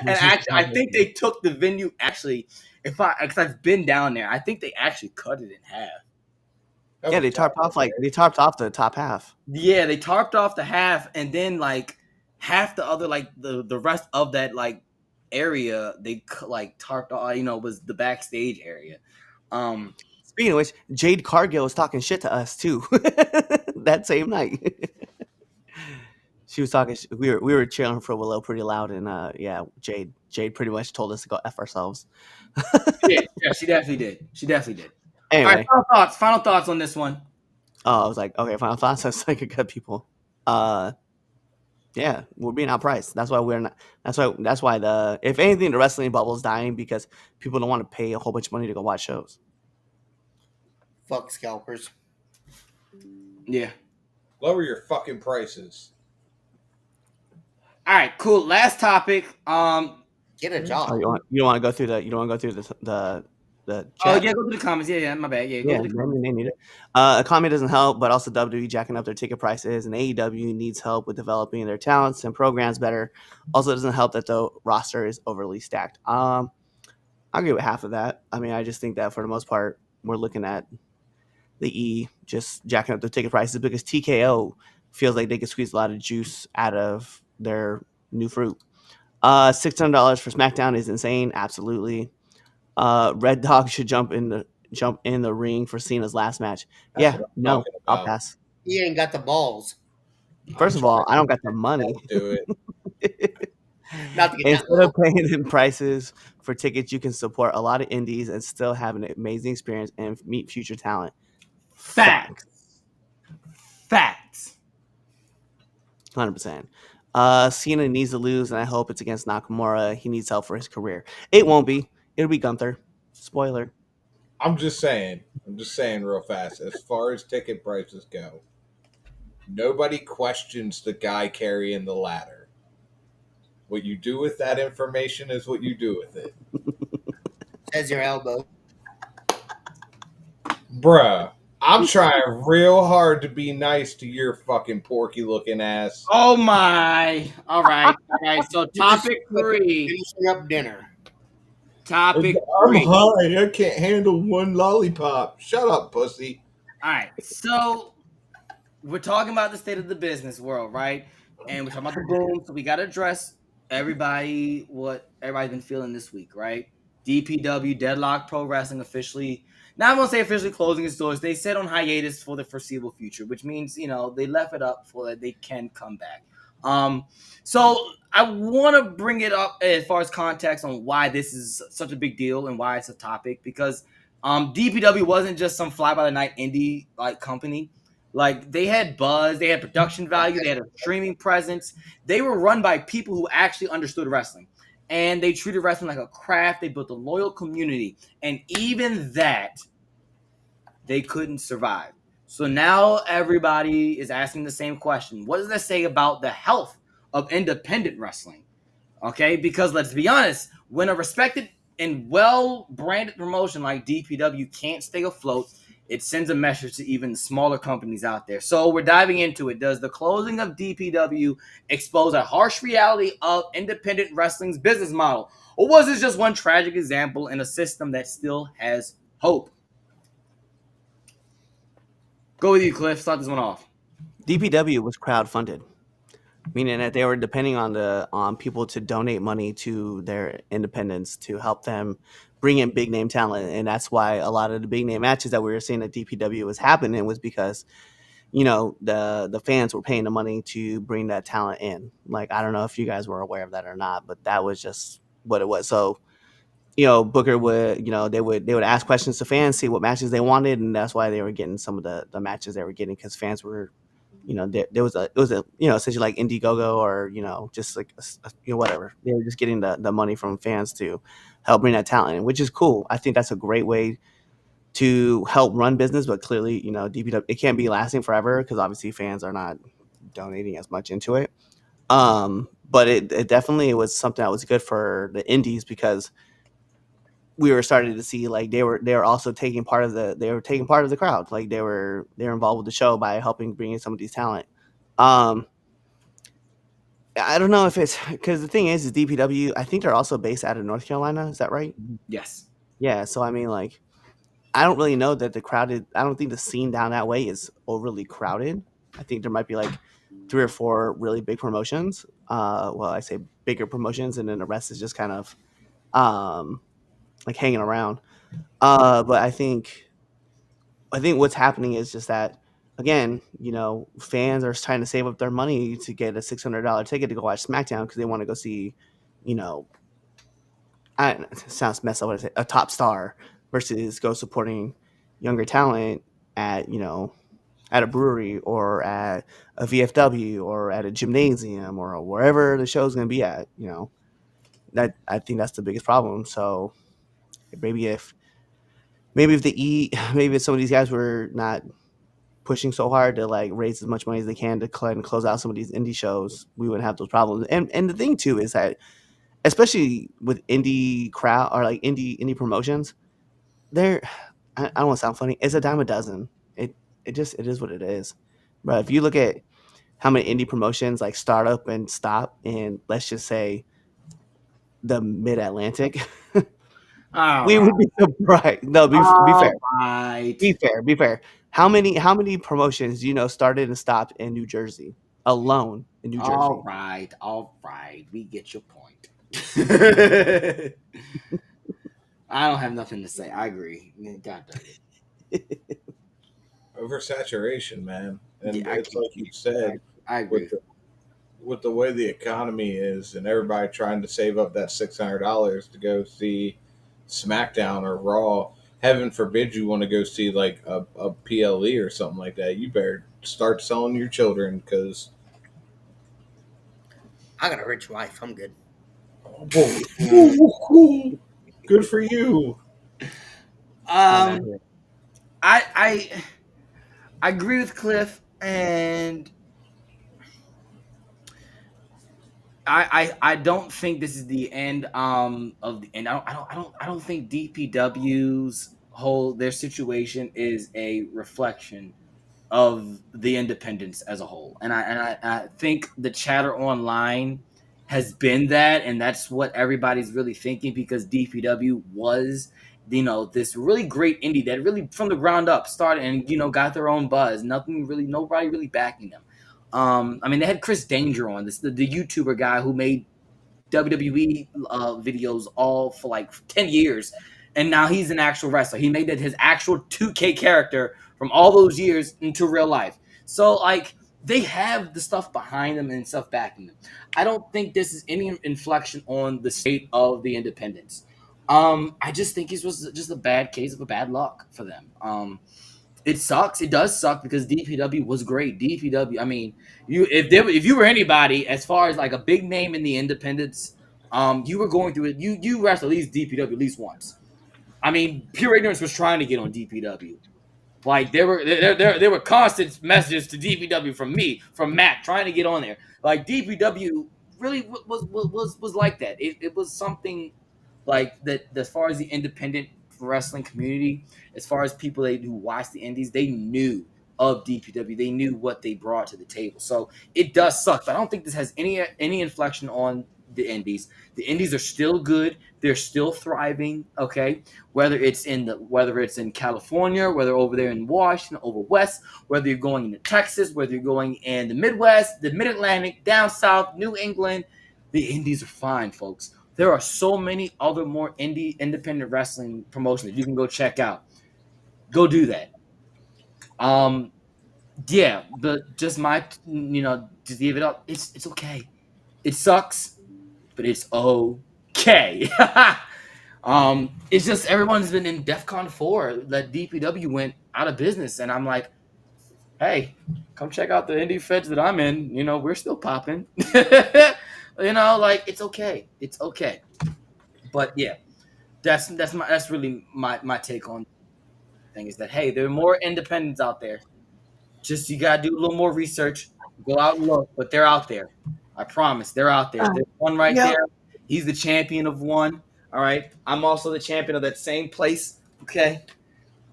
And actually, I think they took the venue. Actually, because I've been down there, I think they actually cut it in half. Yeah, they tarped off the top half. Yeah, they tarped off the half, and then like half the other, like the rest of that like area, they like tarped off. Was the backstage area. Speaking of which, Jade Cargill was talking shit to us too that same night. She was talking. We were cheering for Willow pretty loud, and yeah, Jade pretty much told us to go f ourselves. Yeah, she definitely did. She definitely did. Anyway, All right, final thoughts on this one. I was like, okay, final thoughts. That's like a good people. Yeah, we're being outpriced. That's why we're not. That's why the if anything, the wrestling bubble is dying because people don't want to pay a whole bunch of money to go watch shows. Fuck scalpers. Yeah. Lower your fucking prices. All right, cool. Last topic. Get a job. Oh, you don't want to go through the Oh chat? yeah, go to the comments. Yeah, my bad. Yeah, go Yeah, to the comments. they need it. Economy doesn't help, but also WWE jacking up their ticket prices, and AEW needs help with developing their talents and programs better. Also, it doesn't help that the roster is overly stacked. I'll agree with half of that. I mean, I just think that for the most part, we're looking at the E just jacking up the ticket prices because TKO feels like they could squeeze a lot of juice out of their new fruit. $600 for SmackDown is insane. Absolutely. Red Dog should jump in the ring for Cena's last match. That's Yeah, what I'm no, talking I'll about. pass. He ain't got the balls. First of all, I don't got the money. Do it. Not to get that Instead of low. paying them prices for tickets, you can support a lot of indies and still have an amazing experience and meet future talent. Facts. 100%. Cena needs to lose, and I hope it's against Nakamura. He needs help for his career. It won't be. It'll be Gunther. Spoiler. I'm just saying real fast. As far as ticket prices go, Nobody questions the guy carrying the ladder. What you do with that information is what you do with it. Says your elbow. Bruh, I'm trying real hard to be nice to your fucking porky looking ass. Oh my! All right, all right. So You're just topic three. finishing up dinner. Topic I'm three. high. I can't handle one lollipop. Shut up, pussy. All right. So we're talking about the state of the business world, right? And we're talking about the boom. So we got to address everybody, what everybody's been feeling this week, right? DPW, Deadlock Pro Wrestling, officially, now I won't say officially closing its doors. They said on hiatus for the foreseeable future, which means, they left it up for that they can come back. So I want to bring it up as far as context on why this is such a big deal and why it's a topic, because DPW wasn't just some fly by the night indie like company. Like, they had buzz, they had production value, they had a streaming presence. They were run by people who actually understood wrestling, and they treated wrestling like a craft. They built a loyal community, and even that, they couldn't survive. So now everybody is asking the same question: what does that say about the health of independent wrestling? Okay, because let's be honest, when a respected and well branded promotion like DPW can't stay afloat, it sends a message to even smaller companies out there. So we're diving into it. Does the closing of DPW expose a harsh reality of independent wrestling's business model? Or was this just one tragic example in a system that still has hope? Go with you, Cliff. Start this one off. DPW was crowdfunded, meaning that they were depending on people to donate money to their independents to help them bring in big name talent, and that's why a lot of the big name matches that we were seeing at DPW was happening was because the fans were paying the money to bring that talent in. Like, I don't know if you guys were aware of that or not, but that was just what it was. So Booker would, they would ask questions to fans, see what matches they wanted, and that's why they were getting some of the matches they were getting, because fans were, there was a essentially like Indiegogo, or just like whatever. They were just getting the money from fans to help bring that talent in, which is cool. I think that's a great way to help run business, but clearly, DPW, it can't be lasting forever because obviously fans are not donating as much into it. But it definitely was something that was good for the indies, because we were starting to see like they were also taking part of the crowd. Like they were involved with the show by helping bring in some of these talent. Um, I don't know if it's because the thing is DPW. I think they're also based out of North Carolina. Is that right? Yes. Yeah. So I mean, like, I don't really know that the crowded. I don't think the scene down that way is overly crowded. I think there might be like 3 or 4 really big promotions. Well, I say bigger promotions, and then the rest is just kind of like hanging around. But I think what's happening is just that, again, fans are trying to save up their money to get a $600 ticket to go watch SmackDown because they want to go see, you know, it sounds messed up what I say, a top star versus go supporting younger talent at at a brewery or at a VFW or at a gymnasium or wherever the show's going to be at. That I think that's the biggest problem. So maybe if maybe if the maybe if some of these guys were not pushing so hard to like raise as much money as they can to close out some of these indie shows, we wouldn't have those problems. And the thing too is that, especially with indie crowd or like indie promotions, they're I don't want to sound funny. It's a dime a dozen. It is what it is. But if you look at how many indie promotions like start up and stop in, let's just say, the Mid Atlantic, All we right. would be surprised. No, be fair. All right. Be fair. How many promotions started and stopped in New Jersey alone in New All Jersey? right. All right. We get your point. I don't have nothing to say. I agree. God damn it. Oversaturation, man. And Yeah, it's like you said, I with agree. the way the economy is, and everybody trying to save up that $600 to go see SmackDown or Raw. Heaven forbid you want to go see like a PLE or something like that. You better start selling your children because I got a rich wife. I'm good. good for you. Um, I agree with Cliff, and I don't think this is the end of the end. I don't think DPW's whole their situation is a reflection of the independents as a whole. And I think the chatter online has been that, and that's what everybody's really thinking, because DPW was, this really great indie that really from the ground up started and got their own buzz. Nobody really backing them. I mean, they had Chris Danger on this, the YouTuber guy who made WWE videos all for like 10 years. And now he's an actual wrestler. He made that his actual 2K character from all those years into real life. So, like, they have the stuff behind them and stuff backing them. I don't think this is any inflection on the state of the independents. I just think it was just a bad case of a bad luck for them. It sucks. It does suck because DPW was great. DPW. I mean, if you were anybody as far as like a big name in the independents, you were going through it. You wrestled at least DPW at least once. I mean, Pure Ignorance was trying to get on DPW. Like there were constant messages to DPW from me, from Matt, trying to get on there. Like DPW really was like that. It was something like that as far as the independent wrestling community, as far as people who watch the indies, they knew of DPW. They knew what they brought to the table. So it does suck, but I don't think this has any inflection on the indies. The indies are still good. They're still thriving. Okay, whether it's in California, whether over there in Washington, over west, whether you're going into Texas, whether you're going in the Midwest, the Mid Atlantic, down south, New England, the indies are fine, folks. There are so many other more independent wrestling promotions that you can go check out. Go do that. Yeah, but just just give it up. It's okay. It sucks, but it's okay. It's just everyone's been in DEFCON 4 that DPW went out of business, and I'm like, hey, come check out the indie feds that I'm in. We're still popping. Like it's okay. It's okay. But yeah, that's really my take on the thing is that, hey, there are more independents out there. Just you gotta do a little more research, go out and look, but they're out there. I promise, they're out there. There's one right Yep. there. He's the champion of one. All right, I'm also the champion of that same place. Okay,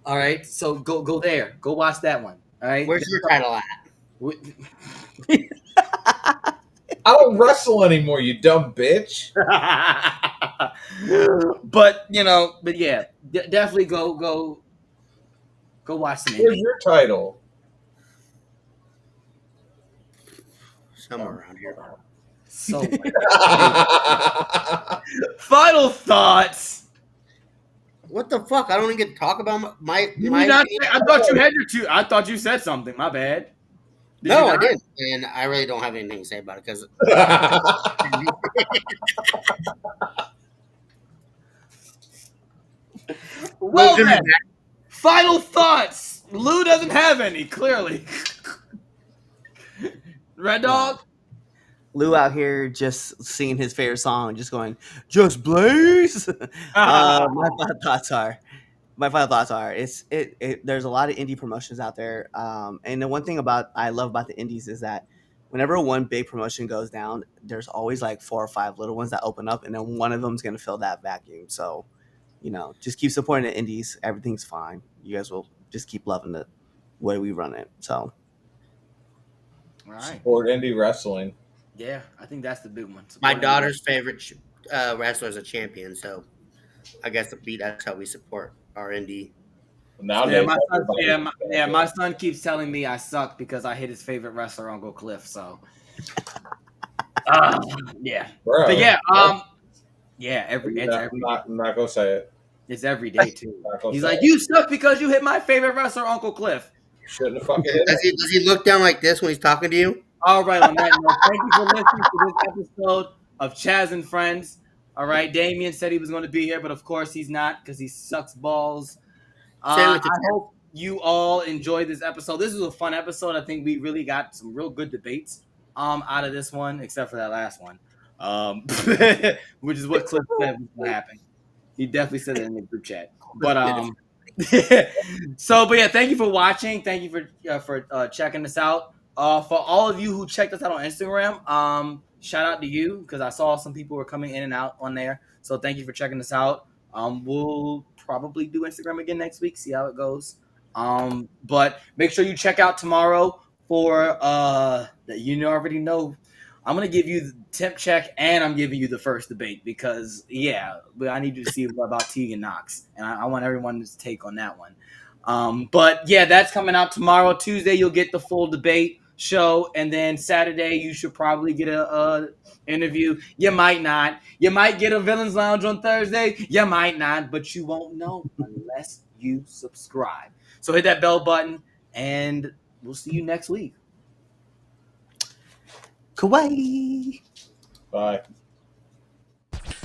all right. So go there. Go watch that one. All right. Where's your title at? I don't wrestle anymore, you dumb bitch. but yeah, definitely go watch some Where's indie. your title? Somewhere around here. So final thoughts. What the fuck? I don't even get to talk about my. Did my you not opinion? say- I thought you had your two. I thought you said something. My bad. Did No, you I not? didn't, and I really don't have anything to say about it because Well then, final thoughts. Lou doesn't have any, clearly. Red Dog? Lou out here just singing his favorite song, just going, "Just Blaze." My final thoughts are there's a lot of indie promotions out there, and the one thing I love about the indies is that whenever one big promotion goes down, there's always like 4 or 5 little ones that open up, and then one of them's gonna fill that vacuum. So, just keep supporting the indies. Everything's fine. You guys will just keep loving the way we run it. So All right. Support indie wrestling. Yeah, I think that's the big one. my Support daughter's favorite wrestler is a champion, so I guess that's how we support our indie. Nowadays, Yeah, everybody- my son keeps telling me I suck because I hit his favorite wrestler, Uncle Cliff. So, yeah, Bro, but yeah, I'm not gonna say it. it's every day too. Not gonna He's say like, it. you suck because you hit my favorite wrestler, Uncle Cliff. Shouldn't have fucking hit Does it. he look down like this when he's talking to you? All right, on that note, thank you for listening to this episode of Chaz and Friends. All right, Damien said he was going to be here, but of course he's not because he sucks balls. Say I it with hope you all enjoyed this episode. This was a fun episode. I think we really got some real good debates out of this one, except for that last one, which is what Cliff said was going to happen. He definitely said it in the group chat. But but yeah, thank you for watching. Thank you for checking us out. For all of you who checked us out on Instagram, shout out to you because I saw some people were coming in and out on there. So thank you for checking us out. We'll probably do Instagram again next week, see how it goes. But make sure you check out tomorrow for that you already know. I'm gonna give you the temp check and I'm giving you the first debate because but I need you to see about Tegan Knox and I want everyone's take on that one. But yeah, that's coming out tomorrow. Tuesday you'll get the full debate show, and then Saturday you should probably get a interview. You might not. You might get a Villains Lounge on Thursday. You might not, but you won't know unless you subscribe. So hit that bell button, and we'll see you next week. Kawaii. Bye.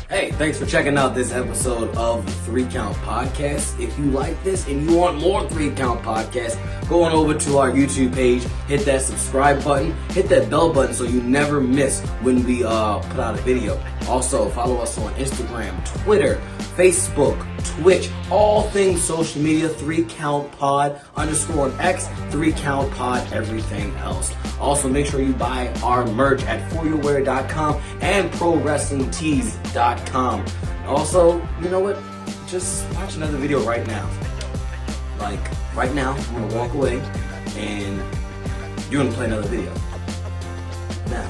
Hey, thanks for checking out this episode of the 3 Count Podcast. If you like this and you want more 3 Count Podcasts, go on over to our YouTube page, hit that subscribe button, hit that bell button so you never miss when we put out a video. Also, follow us on Instagram, Twitter, Facebook, Twitch, all things social media, 3 Count Pod, _ X, 3 Count Pod, everything else. Also, make sure you buy our merch at foryourwear.com and prowrestlingtees.com. Also, you know what? Just watch another video right now. Like, right now, I'm gonna walk away and you're gonna play another video. Now.